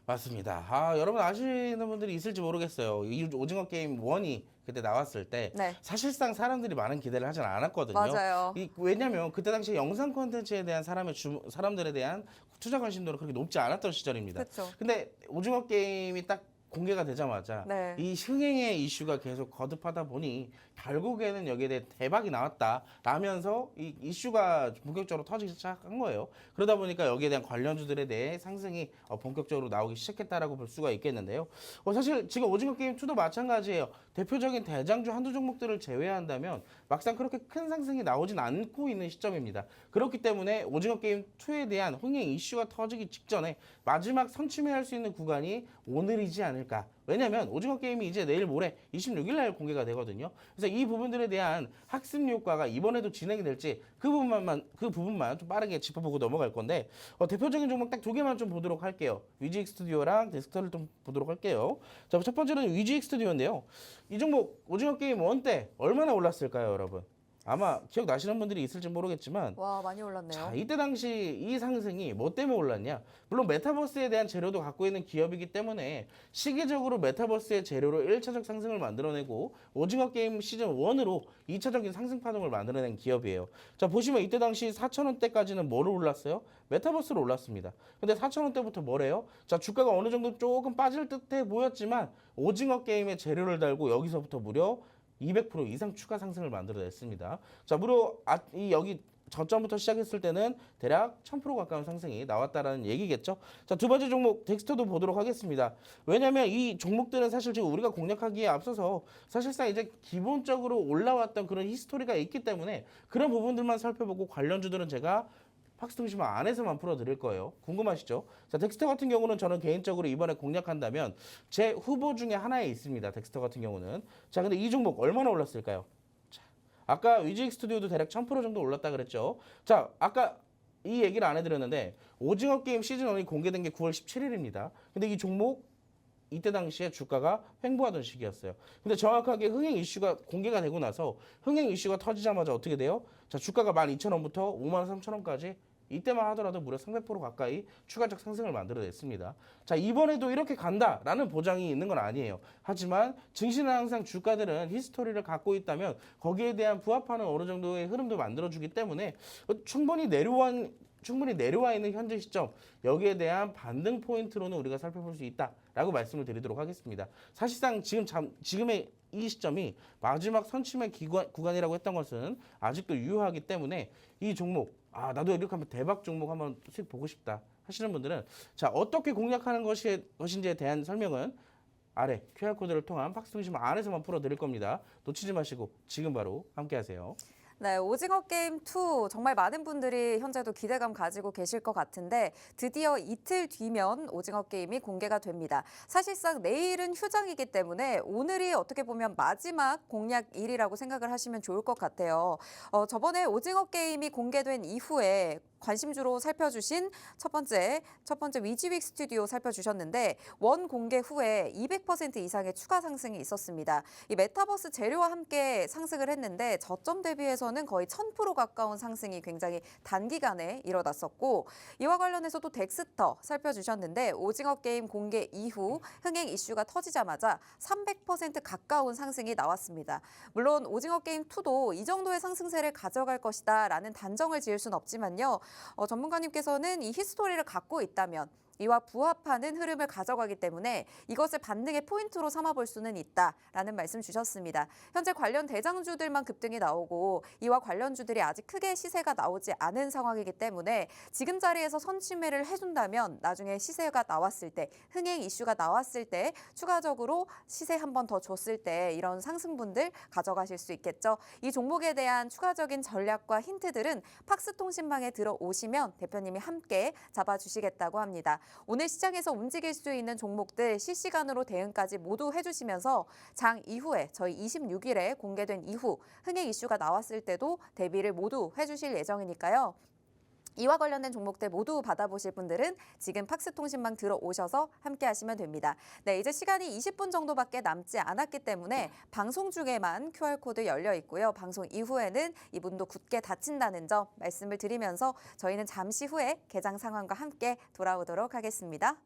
맞습니다. 여러분 아시는 분들이 있을지 모르겠어요. 이 오징어 게임 1이 그때 나왔을 때 네. 사실상 사람들이 많은 기대를 하진 않았거든요. 맞아요. 왜냐하면 그때 당시 영상 콘텐츠에 대한 사람들에 대한 투자 관심도는 그렇게 높지 않았던 시절입니다. 그렇죠. 근데 오징어 게임이 딱 공개가 되자마자 네. 이 흥행의 이슈가 계속 거듭하다 보니 결국에는 여기에 대해 대박이 나왔다라면서 이 이슈가 본격적으로 터지기 시작한 거예요. 그러다 보니까 여기에 대한 관련주들에 대해 상승이 본격적으로 나오기 시작했다라고 볼 수가 있겠는데요. 사실 지금 오징어 게임 2도 마찬가지예요. 대표적인 대장주 한두 종목들을 제외한다면 막상 그렇게 큰 상승이 나오진 않고 있는 시점입니다. 그렇기 때문에 오징어 게임 2에 대한 흥행 이슈가 터지기 직전에 마지막 선취매할 수 있는 구간이 오늘이지 않을까. 왜냐하면 오징어 게임이 이제 내일 모레 26일 날 공개가 되거든요. 그래서 이 부분들에 대한 학습 효과가 이번에도 진행이 될지 그 부분만 좀 빠르게 짚어보고 넘어갈 건데 대표적인 종목 딱 두 개만 좀 보도록 할게요. 위지익 스튜디오랑 덱스터를 좀 보도록 할게요. 자, 첫 번째는 위지익 스튜디오인데요. 이 종목 오징어 게임 1 때 얼마나 올랐을까요, 여러분? 아마 기억나시는 분들이 있을지 모르겠지만 와, 많이 올랐네요. 자, 이때 당시 이 상승이 뭐 때문에 올랐냐? 물론 메타버스에 대한 재료도 갖고 있는 기업이기 때문에 시기적으로 메타버스의 재료로 1차적 상승을 만들어내고 오징어 게임 시즌 1으로 2차적인 상승 파동을 만들어낸 기업이에요. 자, 보시면 이때 당시 4,000원대까지는 뭐로 올랐어요? 메타버스로 올랐습니다. 근데 4,000원대부터 뭐래요? 자, 주가가 어느 정도 조금 빠질 듯해 보였지만 오징어 게임의 재료를 달고 여기서부터 무려 200% 이상 추가 상승을 만들어냈습니다. 자, 무려 여기 저점부터 시작했을 때는 대략 1000% 가까운 상승이 나왔다라는 얘기겠죠. 자, 두 번째 종목 덱스터도 보도록 하겠습니다. 왜냐하면 이 종목들은 사실 지금 우리가 공략하기에 앞서서 사실상 이제 기본적으로 올라왔던 그런 히스토리가 있기 때문에 그런 부분들만 살펴보고 관련주들은 제가 팍스통신망 안에서만 풀어드릴 거예요. 궁금하시죠? 자, 덱스터 같은 경우는 저는 개인적으로 이번에 공략한다면 제 후보 중에 하나에 있습니다. 덱스터 같은 경우는. 자, 근데 이 종목 얼마나 올랐을까요? 자, 아까 위지익 스튜디오도 대략 1000% 정도 올랐다 그랬죠. 자, 아까 이 얘기를 안 해드렸는데 오징어 게임 시즌 1이 공개된 게 9월 17일입니다. 근데 이 종목 이때 당시에 주가가 횡보하던 시기였어요. 근데 정확하게 흥행 이슈가 공개가 되고 나서 흥행 이슈가 터지자마자 어떻게 돼요? 자, 주가가 12,000원부터 53,000원까지 이때만 하더라도 무려 300% 가까이 추가적 상승을 만들어냈습니다. 자, 이번에도 이렇게 간다라는 보장이 있는 건 아니에요. 하지만 증시는 항상 주가들은 히스토리를 갖고 있다면 거기에 대한 부합하는 어느 정도의 흐름도 만들어주기 때문에 충분히 내려와 있는 현재 시점 여기에 대한 반등 포인트로는 우리가 살펴볼 수 있다라고 말씀을 드리도록 하겠습니다. 사실상 지금의 이 시점이 마지막 선취매 구간이라고 했던 것은 아직도 유효하기 때문에 이 종목 나도 이렇게 한번 대박 종목 한번 수익 보고 싶다 하시는 분들은 자, 어떻게 공략하는 것인지에 대한 설명은 아래 QR코드를 통한 팍스통신망 안에서만 풀어드릴 겁니다. 놓치지 마시고 지금 바로 함께 하세요. 네, 오징어 게임 2 정말 많은 분들이 현재도 기대감 가지고 계실 것 같은데 드디어 이틀 뒤면 오징어 게임이 공개가 됩니다. 사실상 내일은 휴장이기 때문에 오늘이 어떻게 보면 마지막 공략일이라고 생각을 하시면 좋을 것 같아요. 저번에 오징어 게임이 공개된 이후에 관심주로 살펴주신 첫 번째 위지윅 스튜디오 살펴주셨는데 원 공개 후에 200% 이상의 추가 상승이 있었습니다. 이 메타버스 재료와 함께 상승을 했는데 저점 대비해서는 거의 1000% 가까운 상승이 굉장히 단기간에 일어났었고 이와 관련해서 또 덱스터 살펴주셨는데 오징어 게임 공개 이후 흥행 이슈가 터지자마자 300% 가까운 상승이 나왔습니다. 물론 오징어 게임 2도 이 정도의 상승세를 가져갈 것이다 라는 단정을 지을 수는 없지만요. 전문가님께서는 이 히스토리를 갖고 있다면 이와 부합하는 흐름을 가져가기 때문에 이것을 반등의 포인트로 삼아볼 수는 있다라는 말씀 주셨습니다. 현재 관련 대장주들만 급등이 나오고 이와 관련주들이 아직 크게 시세가 나오지 않은 상황이기 때문에 지금 자리에서 선취매를 해준다면 나중에 시세가 나왔을 때, 흥행 이슈가 나왔을 때 추가적으로 시세 한 번 더 줬을 때 이런 상승분들 가져가실 수 있겠죠. 이 종목에 대한 추가적인 전략과 힌트들은 팍스통신망에 들어오시면 대표님이 함께 잡아주시겠다고 합니다. 오늘 시장에서 움직일 수 있는 종목들 실시간으로 대응까지 모두 해주시면서 장 이후에 저희 26일에 공개된 이후 흥행 이슈가 나왔을 때도 대비를 모두 해주실 예정이니까요. 이와 관련된 종목들 모두 받아보실 분들은 지금 팍스통신망 들어오셔서 함께 하시면 됩니다. 네, 이제 시간이 20분 정도밖에 남지 않았기 때문에 방송 중에만 QR코드 열려 있고요. 방송 이후에는 이분도 굳게 닫힌다는 점 말씀을 드리면서 저희는 잠시 후에 개장 상황과 함께 돌아오도록 하겠습니다.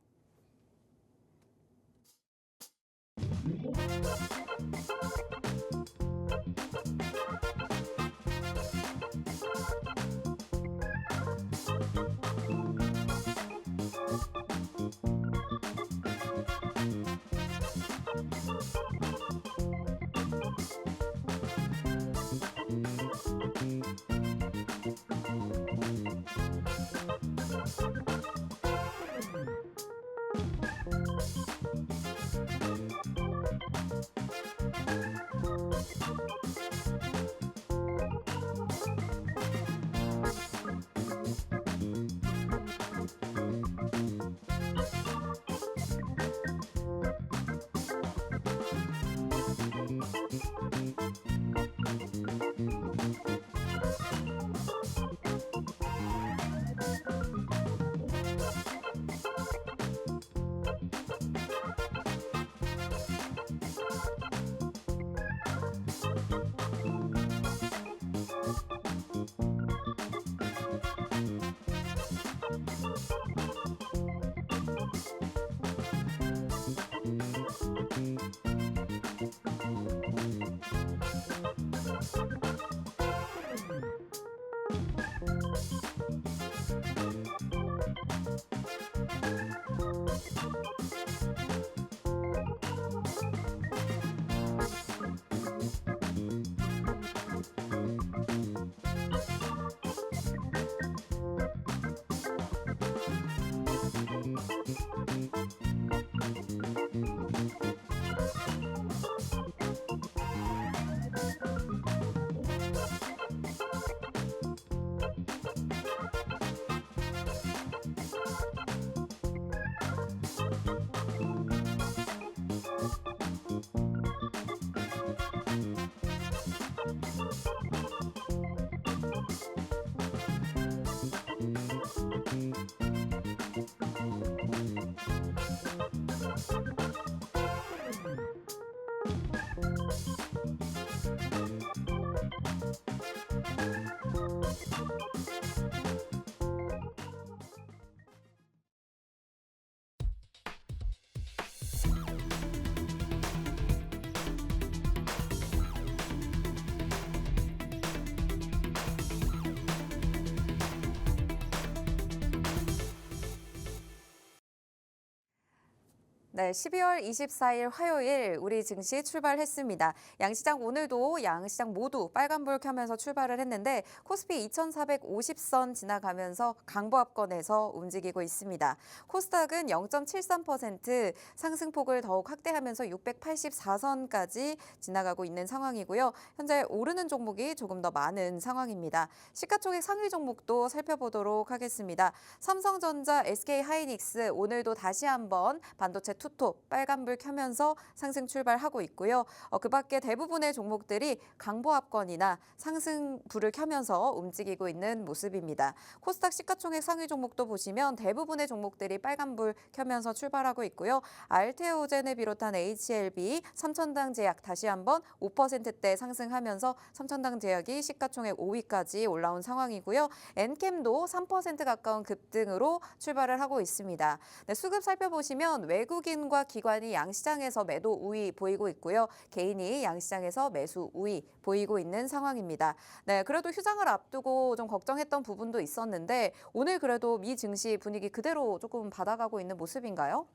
네, 12월 24일 화요일 우리 증시 출발했습니다. 양시장 오늘도 양시장 모두 빨간불 켜면서 출발을 했는데 코스피 2,450선 지나가면서 강보합권에서 움직이고 있습니다. 코스닥은 0.73% 상승폭을 더욱 확대하면서 684선까지 지나가고 있는 상황이고요. 현재 오르는 종목이 조금 더 많은 상황입니다. 시가총액 상위 종목도 살펴보도록 하겠습니다. 삼성전자, SK하이닉스 오늘도 다시 한번 반도체 투톱 빨간불 켜면서 상승 출발하고 있고요. 그 밖에 대부분의 종목들이 강보합권이나 상승불을 켜면서 움직이고 있는 모습입니다. 코스닥 시가총액 상위 종목도 보시면 대부분의 종목들이 빨간불 켜면서 출발하고 있고요. 알테오젠을 비롯한 HLB, 삼천당 제약 다시 한번 5%대 상승하면서 삼천당 제약이 시가총액 5위까지 올라온 상황이고요. 엔캠도 3% 가까운 급등으로 출발을 하고 있습니다. 네, 수급 살펴보시면 외국인 외국인과 기관이 양시장에서 매도 우위 보이고 있고요. 개인이 양시장에서 매수 우위 보이고 있는 상황입니다. 네, 그래도 휴장을 앞두고 좀 걱정했던 부분도 있었는데 오늘 그래도 미 증시 분위기 그대로 조금 받아가고 있는 모습인가요?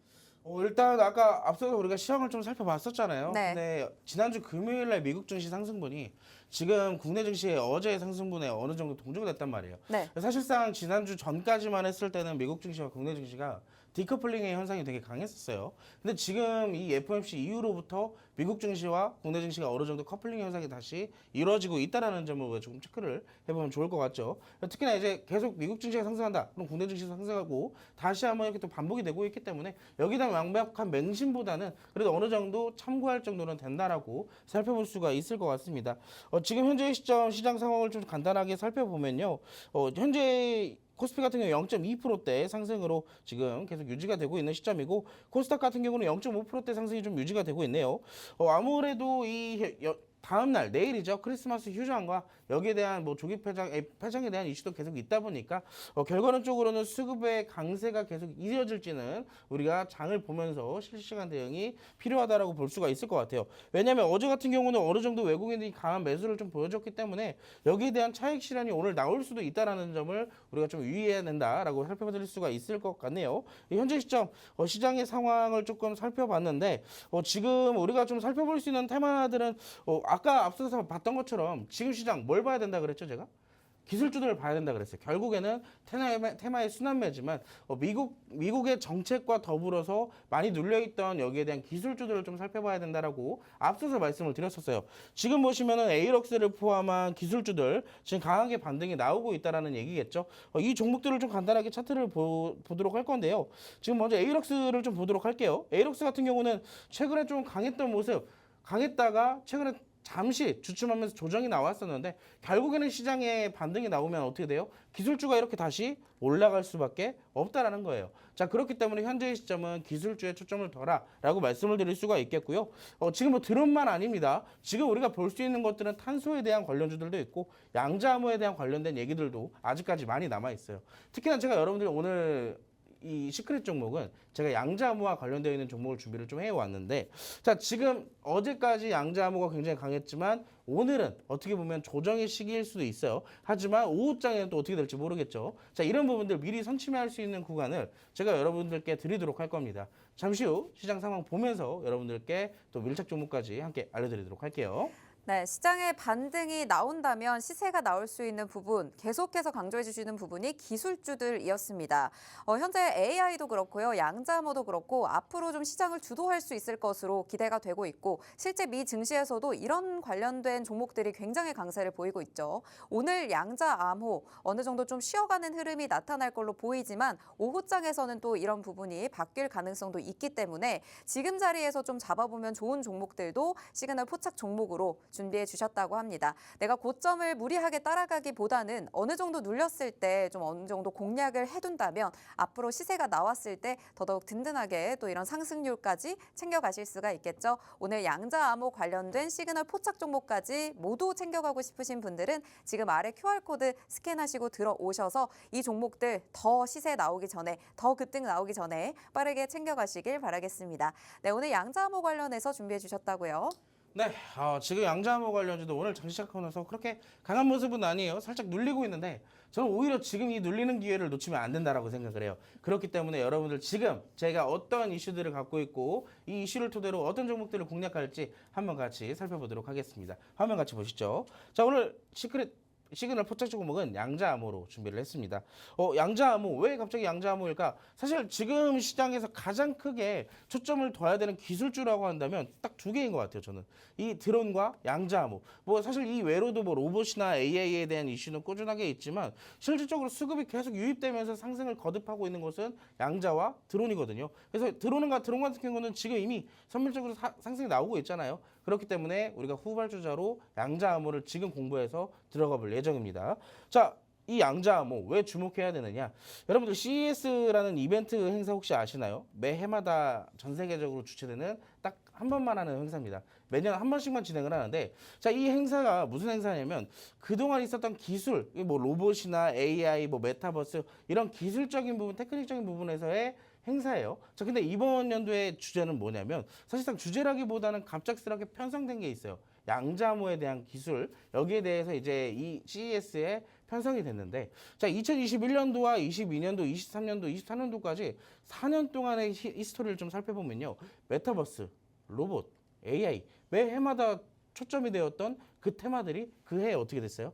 일단 아까 앞서서 우리가 시황을 좀 살펴봤었잖아요. 네. 근데 지난주 금요일 날 미국 증시 상승분이 지금 국내 증시의 어제 상승분에 어느 정도 동조가 됐단 말이에요. 네. 사실상 지난주 전까지만 했을 때는 미국 증시와 국내 증시가 디커플링의 현상이 되게 강했었어요. 근데 지금 이 FOMC 이후로부터 미국 증시와 국내 증시가 어느 정도 커플링 현상이 다시 이루어지고 있다는 점을 조금 체크를 해보면 좋을 것 같죠. 특히나 이제 계속 미국 증시가 상승한다. 그럼 국내 증시도 상승하고 다시 한번 이렇게 또 반복이 되고 있기 때문에 여기다 완벽한 맹신보다는 그래도 어느 정도 참고할 정도는 된다라고 살펴볼 수가 있을 것 같습니다. 지금 현재 시점 시장 상황을 좀 간단하게 살펴보면요. 현재 코스피 같은 경우 0.2%대 상승으로 지금 계속 유지가 되고 있는 시점이고 코스닥 같은 경우는 0.5%대 상승이 좀 유지가 되고 있네요. 아무래도 이 다음 날 내일이죠. 크리스마스 휴장과 여기에 대한 뭐 조기 폐장에 대한 이슈도 계속 있다 보니까 결과론적으로는 수급의 강세가 계속 이어질지는 우리가 장을 보면서 실시간 대응이 필요하다라고 볼 수가 있을 것 같아요. 왜냐하면 어제 같은 경우는 어느 정도 외국인들이 강한 매수를 좀 보여줬기 때문에 여기에 대한 차익 실현이 오늘 나올 수도 있다라는 점을 우리가 좀 유의해야 된다라고 살펴드릴 수가 있을 것 같네요. 현재 시점 시장의 상황을 조금 살펴봤는데 지금 우리가 좀 살펴볼 수 있는 테마들은 아까 앞서서 봤던 것처럼 지금 시장 뭘 봐야 된다 그랬죠, 제가? 기술주들을 봐야 된다 그랬어요. 결국에는 테마의 순환매지만 미국의 정책과 더불어서 많이 눌려있던 여기에 대한 기술주들을 좀 살펴봐야 된다라고 앞서서 말씀을 드렸었어요. 지금 보시면은 에이럭스를 포함한 기술주들 지금 강하게 반등이 나오고 있다라는 얘기겠죠. 이 종목들을 좀 간단하게 차트를 보도록 할 건데요. 지금 먼저 에이럭스를 좀 보도록 할게요. 에이럭스 같은 경우는 최근에 좀 강했던 모습, 강했다가 최근에 잠시 주춤하면서 조정이 나왔었는데 결국에는 시장에 반등이 나오면 어떻게 돼요? 기술주가 이렇게 다시 올라갈 수밖에 없다라는 거예요. 자, 그렇기 때문에 현재의 시점은 기술주에 초점을 둬라라고 말씀을 드릴 수가 있겠고요. 지금 뭐 드론만 아닙니다. 지금 우리가 볼 수 있는 것들은 탄소에 대한 관련주들도 있고 양자암호에 대한 관련된 얘기들도 아직까지 많이 남아 있어요. 특히나 제가 여러분들이 오늘 이 시크릿 종목은 제가 양자암호와 관련되어 있는 종목을 준비를 좀 해왔는데 자, 지금 어제까지 양자암호가 굉장히 강했지만 오늘은 어떻게 보면 조정의 시기일 수도 있어요. 하지만 오후장에는 또 어떻게 될지 모르겠죠. 자, 이런 부분들 미리 선침할 수 있는 구간을 제가 여러분들께 드리도록 할 겁니다. 잠시 후 시장 상황 보면서 여러분들께 또 밀착 종목까지 함께 알려드리도록 할게요. 네, 시장의 반등이 나온다면 시세가 나올 수 있는 부분, 계속해서 강조해 주시는 부분이 기술주들이었습니다. 현재 AI도 그렇고요, 양자암호도 그렇고 앞으로 좀 시장을 주도할 수 있을 것으로 기대가 되고 있고 실제 미 증시에서도 이런 관련된 종목들이 굉장히 강세를 보이고 있죠. 오늘 양자암호 어느 정도 좀 쉬어가는 흐름이 나타날 걸로 보이지만 오후장에서는 또 이런 부분이 바뀔 가능성도 있기 때문에 지금 자리에서 좀 잡아보면 좋은 종목들도 시그널 포착 종목으로 준비해 주셨다고 합니다. 내가 고점을 무리하게 따라가기보다는 어느 정도 눌렸을 때 좀 어느 정도 공략을 해둔다면 앞으로 시세가 나왔을 때 더더욱 든든하게 또 이런 상승률까지 챙겨가실 수가 있겠죠. 오늘 양자암호 관련된 시그널 포착 종목까지 모두 챙겨가고 싶으신 분들은 지금 아래 QR코드 스캔하시고 들어오셔서 이 종목들 더 시세 나오기 전에 더 급등 나오기 전에 빠르게 챙겨가시길 바라겠습니다. 네, 오늘 양자암호 관련해서 준비해 주셨다고요. 네, 지금 양자암호 관련주도 오늘 장 시작하고 나서 그렇게 강한 모습은 아니에요. 살짝 눌리고 있는데 저는 오히려 지금 이 눌리는 기회를 놓치면 안 된다라고 생각을 해요. 그렇기 때문에 여러분들 지금 제가 어떤 이슈들을 갖고 있고 이 이슈를 토대로 어떤 종목들을 공략할지 한번 같이 살펴보도록 하겠습니다. 화면 같이 보시죠. 자, 오늘 시그널 포착 종목은 양자암호로 준비를 했습니다. 양자암호, 왜 갑자기 양자암호일까? 사실 지금 시장에서 가장 크게 초점을 둬야 되는 기술주라고 한다면 딱 두 개인 것 같아요, 저는. 이 드론과 양자암호. 뭐 사실 이 외로도 뭐 로봇이나 AI에 대한 이슈는 꾸준하게 있지만 실질적으로 수급이 계속 유입되면서 상승을 거듭하고 있는 것은 양자와 드론이거든요. 그래서 드론 같은 경우는 지금 이미 선밀적으로 상승이 나오고 있잖아요. 그렇기 때문에 우리가 후발주자로 양자암호를 지금 공부해서 들어가 볼 예정입니다. 자, 이 양자암호 왜 주목해야 되느냐? 여러분들 CES라는 이벤트 행사 혹시 아시나요? 매해마다 전 세계적으로 주최되는 딱 한 번만 하는 행사입니다. 매년 한 번씩만 진행을 하는데, 자, 이 행사가 무슨 행사냐면 그동안 있었던 기술, 뭐 로봇이나 AI, 뭐 메타버스 이런 기술적인 부분, 테크닉적인 부분에서의 행사예요. 자, 근데 이번 연도의 주제는 뭐냐면 사실상 주제라기보다는 갑작스럽게 편성된 게 있어요. 양자암호에 대한 기술, 여기에 대해서 이제 이 CES에 편성이 됐는데, 자, 2021년도와 22년도, 23년도, 24년도까지 4년 동안의 히스토리를 좀 살펴보면요. 메타버스, 로봇, AI, 매 해마다 초점이 되었던 그 테마들이 그 해에 어떻게 됐어요?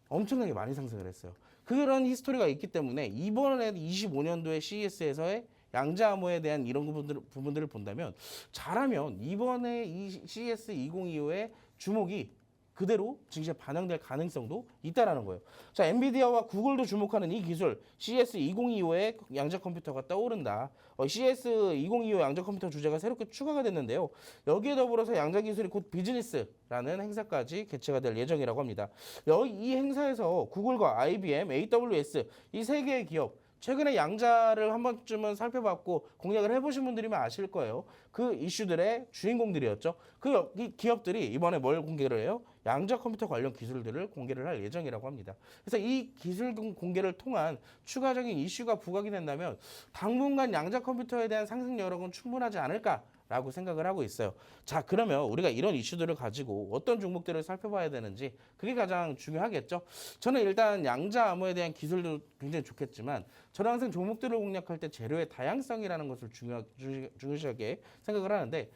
엄청나게 많이 상승을 했어요. 그런 히스토리가 있기 때문에 이번에 25년도에 CES에서의 양자암호에 대한 이런 부분들을 본다면, 잘하면 이번에 이 CES 2025의 주목이 그대로 증시에 반영될 가능성도 있다라는 거예요. 자, 엔비디아와 구글도 주목하는 이 기술, CES 2025의 양자 컴퓨터가 떠오른다. CES 2025 양자 컴퓨터 주제가 새롭게 추가가 됐는데요. 여기에 더불어서 양자 기술이 곧 비즈니스라는 행사까지 개최가 될 예정이라고 합니다. 이 행사에서 구글과 IBM, AWS 이 세 개의 기업, 최근에 양자를 한 번쯤은 살펴봤고 공략을 해보신 분들이면 아실 거예요. 그 이슈들의 주인공들이었죠. 이 기업들이 이번에 뭘 공개를 해요? 양자 컴퓨터 관련 기술들을 공개를 할 예정이라고 합니다. 그래서 이 기술 공개를 통한 추가적인 이슈가 부각이 된다면 당분간 양자 컴퓨터에 대한 상승 여력은 충분하지 않을까라고 생각을 하고 있어요. 자, 그러면 우리가 이런 이슈들을 가지고 어떤 종목들을 살펴봐야 되는지 그게 가장 중요하겠죠. 저는 일단 양자 암호에 대한 기술도 굉장히 좋겠지만 저는 항상 종목들을 공략할 때 재료의 다양성이라는 것을 중요시하게 생각을 하는데,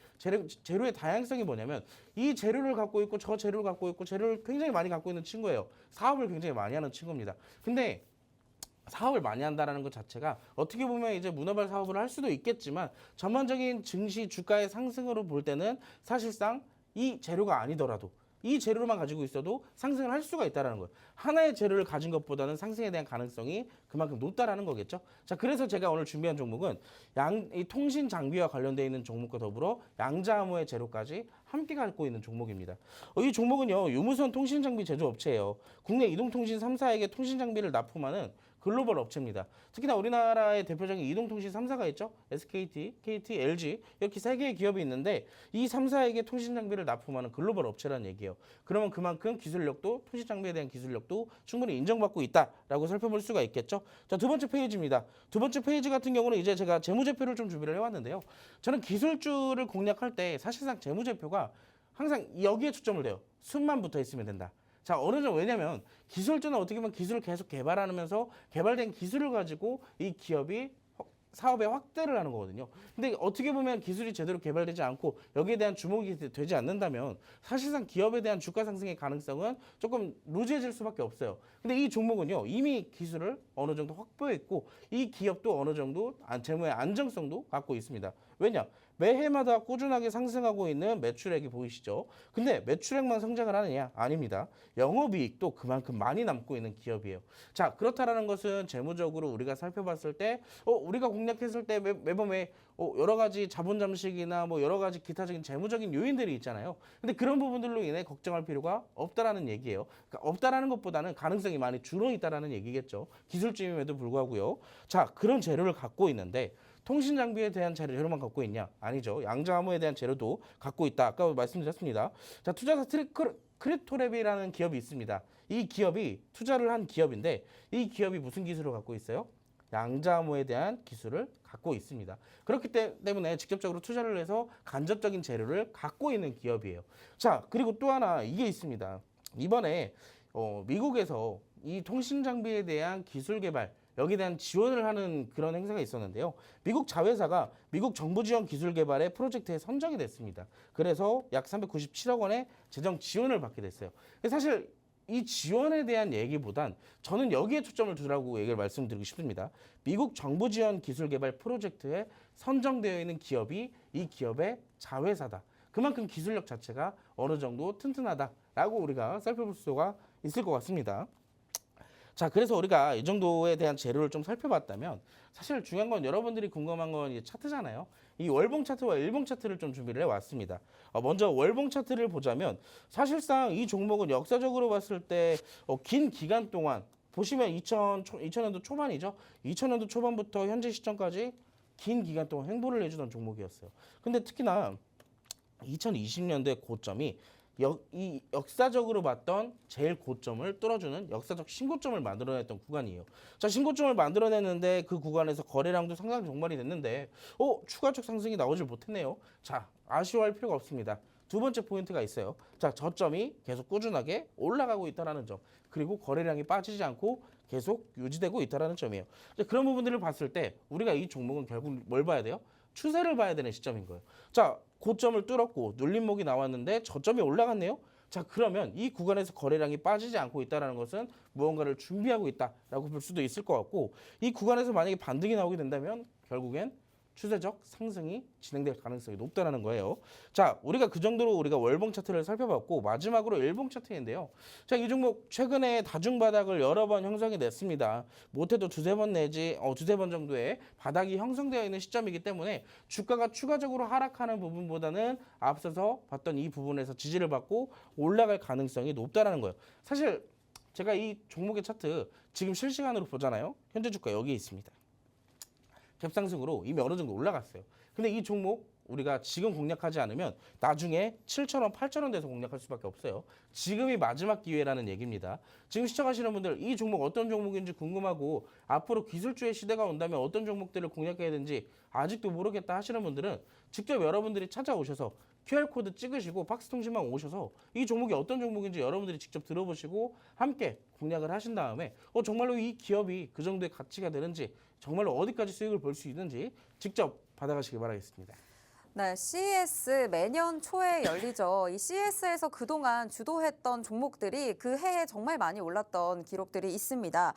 재료의 다양성이 뭐냐면 이 재료를 갖고 있고 저 재료를 갖고 있고 재료를 굉장히 많이 갖고 있는 친구예요. 사업을 굉장히 많이 하는 친구입니다. 근데 사업을 많이 한다는 것 자체가 어떻게 보면 이제 문어발 사업을 할 수도 있겠지만 전반적인 증시 주가의 상승으로 볼 때는 사실상 이 재료가 아니더라도 이 재료만 가지고 있어도 상승을 할 수가 있다는 거예요. 하나의 재료를 가진 것보다는 상승에 대한 가능성이 그만큼 높다라는 거겠죠. 자, 그래서 제가 오늘 준비한 종목은 이 통신 장비와 관련되어 있는 종목과 더불어 양자암호의 재료까지 함께 갖고 있는 종목입니다. 이 종목은요, 유무선 통신 장비 제조업체예요. 국내 이동통신 3사에게 통신 장비를 납품하는 글로벌 업체입니다. 특히나 우리나라의 대표적인 이동통신 3사가 있죠. SKT, KT, LG 이렇게 세 개의 기업이 있는데 이 3사에게 통신 장비를 납품하는 글로벌 업체라는 얘기예요. 그러면 그만큼 기술력도, 통신 장비에 대한 기술력도 충분히 인정받고 있다라고 살펴볼 수가 있겠죠. 자, 두 번째 페이지입니다. 두 번째 페이지 같은 경우는 이제 제가 재무제표를 좀 준비를 해왔는데요. 저는 기술주를 공략할 때 사실상 재무제표가 항상 여기에 초점을 둬요. 순만 붙어 있으면 된다. 자, 어느 정도, 왜냐면 기술주는 어떻게 보면 기술을 계속 개발하면서 개발된 기술을 가지고 이 기업이 사업의 확대를 하는 거거든요. 근데 어떻게 보면 기술이 제대로 개발되지 않고 여기에 대한 주목이 되지 않는다면 사실상 기업에 대한 주가 상승의 가능성은 조금 루즈해질 수밖에 없어요. 근데 이 종목은요, 이미 기술을 어느 정도 확보했고 이 기업도 어느 정도 재무의 안정성도 갖고 있습니다. 왜냐? 매해마다 꾸준하게 상승하고 있는 매출액이 보이시죠? 근데 매출액만 성장을 하느냐? 아닙니다. 영업이익도 그만큼 많이 남고 있는 기업이에요. 자, 그렇다라는 것은 재무적으로 우리가 살펴봤을 때 우리가 공략했을 때 매번 여러 가지 자본 잠식이나 뭐 여러 가지 기타적인 재무적인 요인들이 있잖아요. 근데 그런 부분들로 인해 걱정할 필요가 없다라는 얘기예요. 그러니까 없다라는 것보다는 가능성이 많이 줄어 있다라는 얘기겠죠. 기술주임에도 불구하고요. 자, 그런 재료를 갖고 있는데 통신 장비에 대한 재료만 갖고 있냐? 아니죠. 양자암호에 대한 재료도 갖고 있다. 아까 말씀드렸습니다. 자, 투자사 크립토랩이라는 기업이 있습니다. 이 기업이 투자를 한 기업인데 이 기업이 무슨 기술을 갖고 있어요? 양자암호에 대한 기술을 갖고 있습니다. 그렇기 때문에 직접적으로 투자를 해서 간접적인 재료를 갖고 있는 기업이에요. 자, 그리고 또 하나 이게 있습니다. 이번에 미국에서 이 통신 장비에 대한 기술 개발 여기에 대한 지원을 하는 그런 행사가 있었는데요. 미국 자회사가 미국 정부 지원 기술 개발의 프로젝트에 선정이 됐습니다. 그래서 약 397억 원의 재정 지원을 받게 됐어요. 사실 이 지원에 대한 얘기보단 저는 여기에 초점을 두라고 얘기를 말씀드리고 싶습니다. 미국 정부 지원 기술 개발 프로젝트에 선정되어 있는 기업이 이 기업의 자회사다. 그만큼 기술력 자체가 어느 정도 튼튼하다라고 우리가 살펴볼 수가 있을 것 같습니다. 자, 그래서 우리가 이 정도에 대한 재료를 좀 살펴봤다면 사실 중요한 건 여러분들이 궁금한 건 이제 차트잖아요. 이 월봉 차트와 일봉 차트를 좀 준비를 해왔습니다. 먼저 월봉 차트를 보자면 사실상 이 종목은 역사적으로 봤을 때 긴 기간 동안 보시면 2000년도 초반이죠. 2000년도 초반부터 현재 시점까지 긴 기간 동안 횡보를 해주던 종목이었어요. 근데 특히나 2020년대 고점이 이 역사적으로 봤던 제일 고점을 뚫어주는 역사적 신고점을 만들어냈던 구간이에요. 자, 신고점을 만들어냈는데 그 구간에서 거래량도 상당히 종말이 됐는데 추가적 상승이 나오질 못했네요. 자, 아쉬워할 필요가 없습니다. 두 번째 포인트가 있어요. 자, 저점이 계속 꾸준하게 올라가고 있다는 점, 그리고 거래량이 빠지지 않고 계속 유지되고 있다는 점이에요. 자, 그런 부분들을 봤을 때 우리가 이 종목은 결국 뭘 봐야 돼요? 추세를 봐야 되는 시점인 거예요. 자, 고점을 뚫었고 눌림목이 나왔는데 저점이 올라갔네요. 자, 그러면 이 구간에서 거래량이 빠지지 않고 있다는 것은 무언가를 준비하고 있다라고 볼 수도 있을 것 같고, 이 구간에서 만약에 반등이 나오게 된다면 결국엔 추세적 상승이 진행될 가능성이 높다는 거예요. 자, 우리가 그 정도로 우리가 월봉 차트를 살펴봤고, 마지막으로 일봉 차트인데요. 자, 이 종목 최근에 다중 바닥을 여러 번 형성이 됐습니다. 못해도 두세 번 내지 두세 번 정도의 바닥이 형성되어 있는 시점이기 때문에 주가가 추가적으로 하락하는 부분보다는 앞서서 봤던 이 부분에서 지지를 받고 올라갈 가능성이 높다는 거예요. 사실 제가 이 종목의 차트 지금 실시간으로 보잖아요. 현재 주가 여기에 있습니다. 갭상승으로 이미 어느 정도 올라갔어요. 근데 이 종목 우리가 지금 공략하지 않으면 나중에 7,000원, 8,000원 돼서 공략할 수밖에 없어요. 지금이 마지막 기회라는 얘기입니다. 지금 시청하시는 분들 이 종목 어떤 종목인지 궁금하고 앞으로 기술주의 시대가 온다면 어떤 종목들을 공략해야 되는지 아직도 모르겠다 하시는 분들은 직접 여러분들이 찾아오셔서 QR코드 찍으시고 박스통신망 오셔서 이 종목이 어떤 종목인지 여러분들이 직접 들어보시고 함께 공략을 하신 다음에 정말로 이 기업이 그 정도의 가치가 되는지, 정말로 어디까지 수익을 볼 수 있는지 직접 받아가시기 바라겠습니다. 네, CES 매년 초에 열리죠. 이 CES에서 그동안 주도했던 종목들이 그 해에 정말 많이 올랐던 기록들이 있습니다.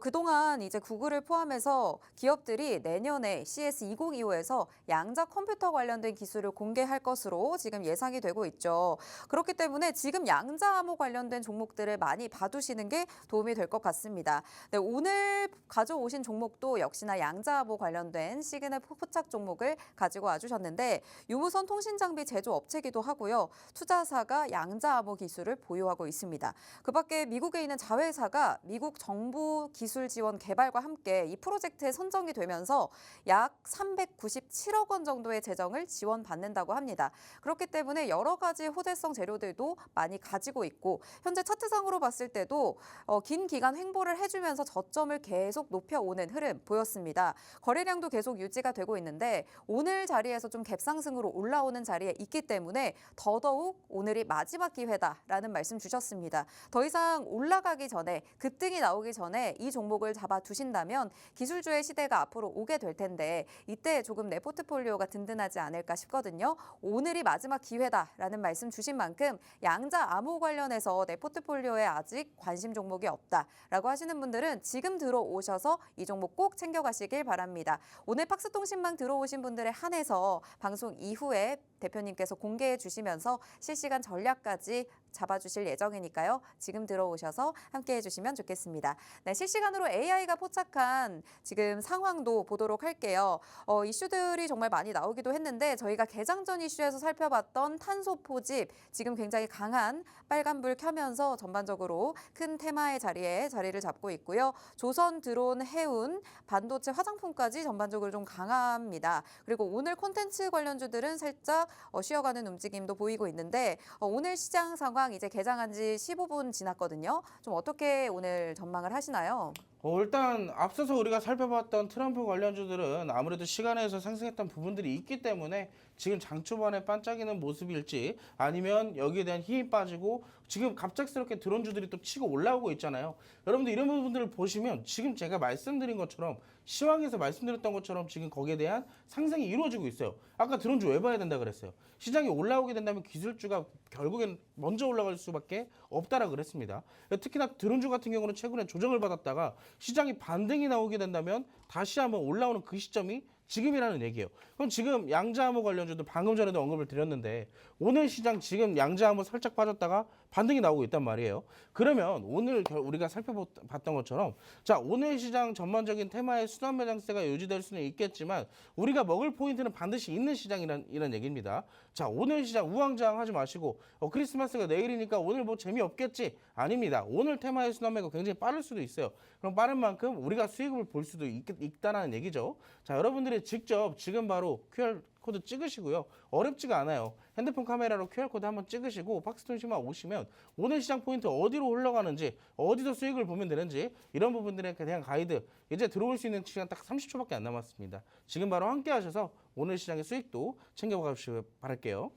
그동안 이제 구글을 포함해서 기업들이 내년에 CES 2025에서 양자 컴퓨터 관련된 기술을 공개할 것으로 지금 예상이 되고 있죠. 그렇기 때문에 지금 양자 암호 관련된 종목들을 많이 봐두시는 게 도움이 될 것 같습니다. 네, 오늘 가져오신 종목도 역시나 양자 암호 관련된 시그널 포착 종목을 가지고 와주셨는데, 유무선 통신 장비 제조 업체기도 하고요. 투자사가 양자 암호 기술을 보유하고 있습니다. 그 밖에 미국에 있는 자회사가 미국 정부 기술 지원 개발과 함께 이 프로젝트에 선정이 되면서 약 397억 원 정도의 재정을 지원받는다고 합니다. 그렇기 때문에 여러 가지 호재성 재료들도 많이 가지고 있고, 현재 차트상으로 봤을 때도 긴 기간 횡보를 해주면서 저점을 계속 높여오는 흐름 보였습니다. 거래량도 계속 유지가 되고 있는데 오늘 자리에서 좀 갭상승으로 올라오는 자리에 있기 때문에 더더욱 오늘이 마지막 기회다라는 말씀 주셨습니다. 더 이상 올라가기 전에, 급등이 나오기 전에 이 종목을 잡아두신다면 기술주의 시대가 앞으로 오게 될 텐데 이때 조금 내 포트폴리오가 든든하지 않을까 싶거든요. 오늘이 마지막 기회다라는 말씀 주신 만큼 양자 암호 관련해서 내 포트폴리오에 아직 관심 종목이 없다라고 하시는 분들은 지금 들어오셔서 이 종목 꼭 챙겨가시길 바랍니다. 오늘 팍스통신망 들어오신 분들에 한해서 방송 이후에 대표님께서 공개해 주시면서 실시간 전략까지 잡아주실 예정이니까요. 지금 들어오셔서 함께해 주시면 좋겠습니다. 네, 실시간으로 AI가 포착한 지금 상황도 보도록 할게요. 이슈들이 정말 많이 나오기도 했는데 저희가 개장전 이슈에서 살펴봤던 탄소 포집, 지금 굉장히 강한 빨간불 켜면서 전반적으로 큰 테마의 자리를 잡고 있고요. 조선 드론, 해운, 반도체, 화장품까지 전반적으로 좀 강합니다. 그리고 오늘 콘텐츠 관련주들은 살짝 쉬어가는 움직임도 보이고 있는데 오늘 시장 상황 이제 개장한 지 15분 지났거든요. 좀 어떻게 오늘 전망을 하시나요? 일단 앞서서 우리가 살펴봤던 트럼프 관련주들은 아무래도 시간에서 상승했던 부분들이 있기 때문에 지금 장 초반에 반짝이는 모습일지, 아니면 여기에 대한 힘이 빠지고 지금 갑작스럽게 드론주들이 또 치고 올라오고 있잖아요. 여러분들 이런 부분들을 보시면 지금 제가 말씀드린 것처럼, 시황에서 말씀드렸던 것처럼 지금 거기에 대한 상승이 이루어지고 있어요. 아까 드론주 왜 봐야 된다 그랬어요? 시장이 올라오게 된다면 기술주가 결국엔 먼저 올라갈 수밖에 없다라고 그랬습니다. 특히나 드론주 같은 경우는 최근에 조정을 받았다가 시장이 반등이 나오게 된다면 다시 한번 올라오는 그 시점이 지금이라는 얘기예요. 그럼 지금 양자암호 관련주도 방금 전에도 언급을 드렸는데 오늘 시장 지금 양자암호 살짝 빠졌다가 반등이 나오고 있단 말이에요. 그러면 오늘 우리가 살펴봤던 것처럼 자, 오늘 시장 전반적인 테마의 순환 매장세가 유지될 수는 있겠지만 우리가 먹을 포인트는 반드시 있는 시장이란 얘기입니다. 자, 오늘 시장 우왕좌왕하지 마시고 크리스마스가 내일이니까 오늘 뭐 재미없겠지? 아닙니다. 오늘 테마의 순환 매가 굉장히 빠를 수도 있어요. 그럼 빠른 만큼 우리가 수익을 볼 수도 있다는 얘기죠. 자, 여러분들이 직접 지금 바로 QR코드 찍으시고요. 어렵지가 않아요. 핸드폰 카메라로 QR코드 한번 찍으시고 박스통신만 오시면 오늘 시장 포인트 어디로 흘러가는지 어디서 수익을 보면 되는지 이런 부분들에 대한 가이드 이제 들어올 수 있는 시간 딱 30초밖에 안 남았습니다. 지금 바로 함께 하셔서 오늘 시장의 수익도 챙겨가 주시길 바랄게요.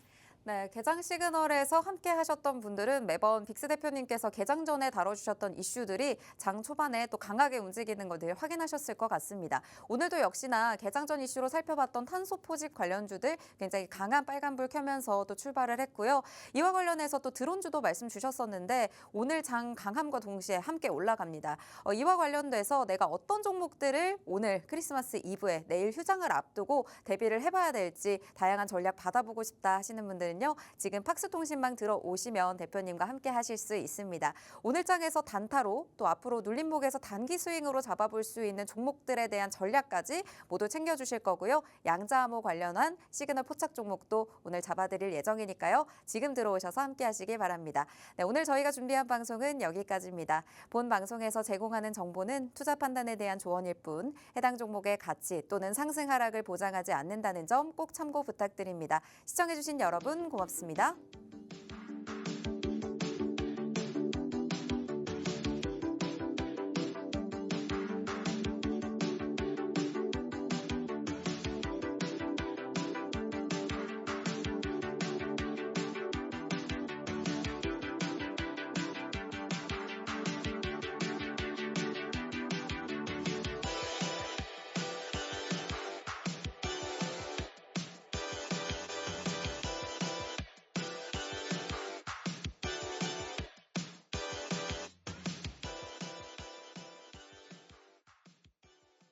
네, 개장 시그널에서 함께 하셨던 분들은 매번 빅스 대표님께서 개장 전에 다뤄주셨던 이슈들이 장 초반에 또 강하게 움직이는 것들 확인하셨을 것 같습니다. 오늘도 역시나 개장 전 이슈로 살펴봤던 탄소 포집 관련주들 굉장히 강한 빨간불 켜면서 또 출발을 했고요. 이와 관련해서 또 드론주도 말씀 주셨었는데 오늘 장 강함과 동시에 함께 올라갑니다. 이와 관련돼서 내가 어떤 종목들을 오늘 크리스마스 이브에 내일 휴장을 앞두고 대비를 해봐야 될지 다양한 전략 받아보고 싶다 하시는 분들은 지금 팍스통신망 들어오시면 대표님과 함께 하실 수 있습니다. 오늘 장에서 단타로 또 앞으로 눌림목에서 단기 스윙으로 잡아볼 수 있는 종목들에 대한 전략까지 모두 챙겨주실 거고요. 양자암호 관련한 시그널 포착 종목도 오늘 잡아드릴 예정이니까요. 지금 들어오셔서 함께 하시기 바랍니다. 네, 오늘 저희가 준비한 방송은 여기까지입니다. 본 방송에서 제공하는 정보는 투자 판단에 대한 조언일 뿐 해당 종목의 가치 또는 상승 하락을 보장하지 않는다는 점 꼭 참고 부탁드립니다. 시청해주신 여러분 고맙습니다.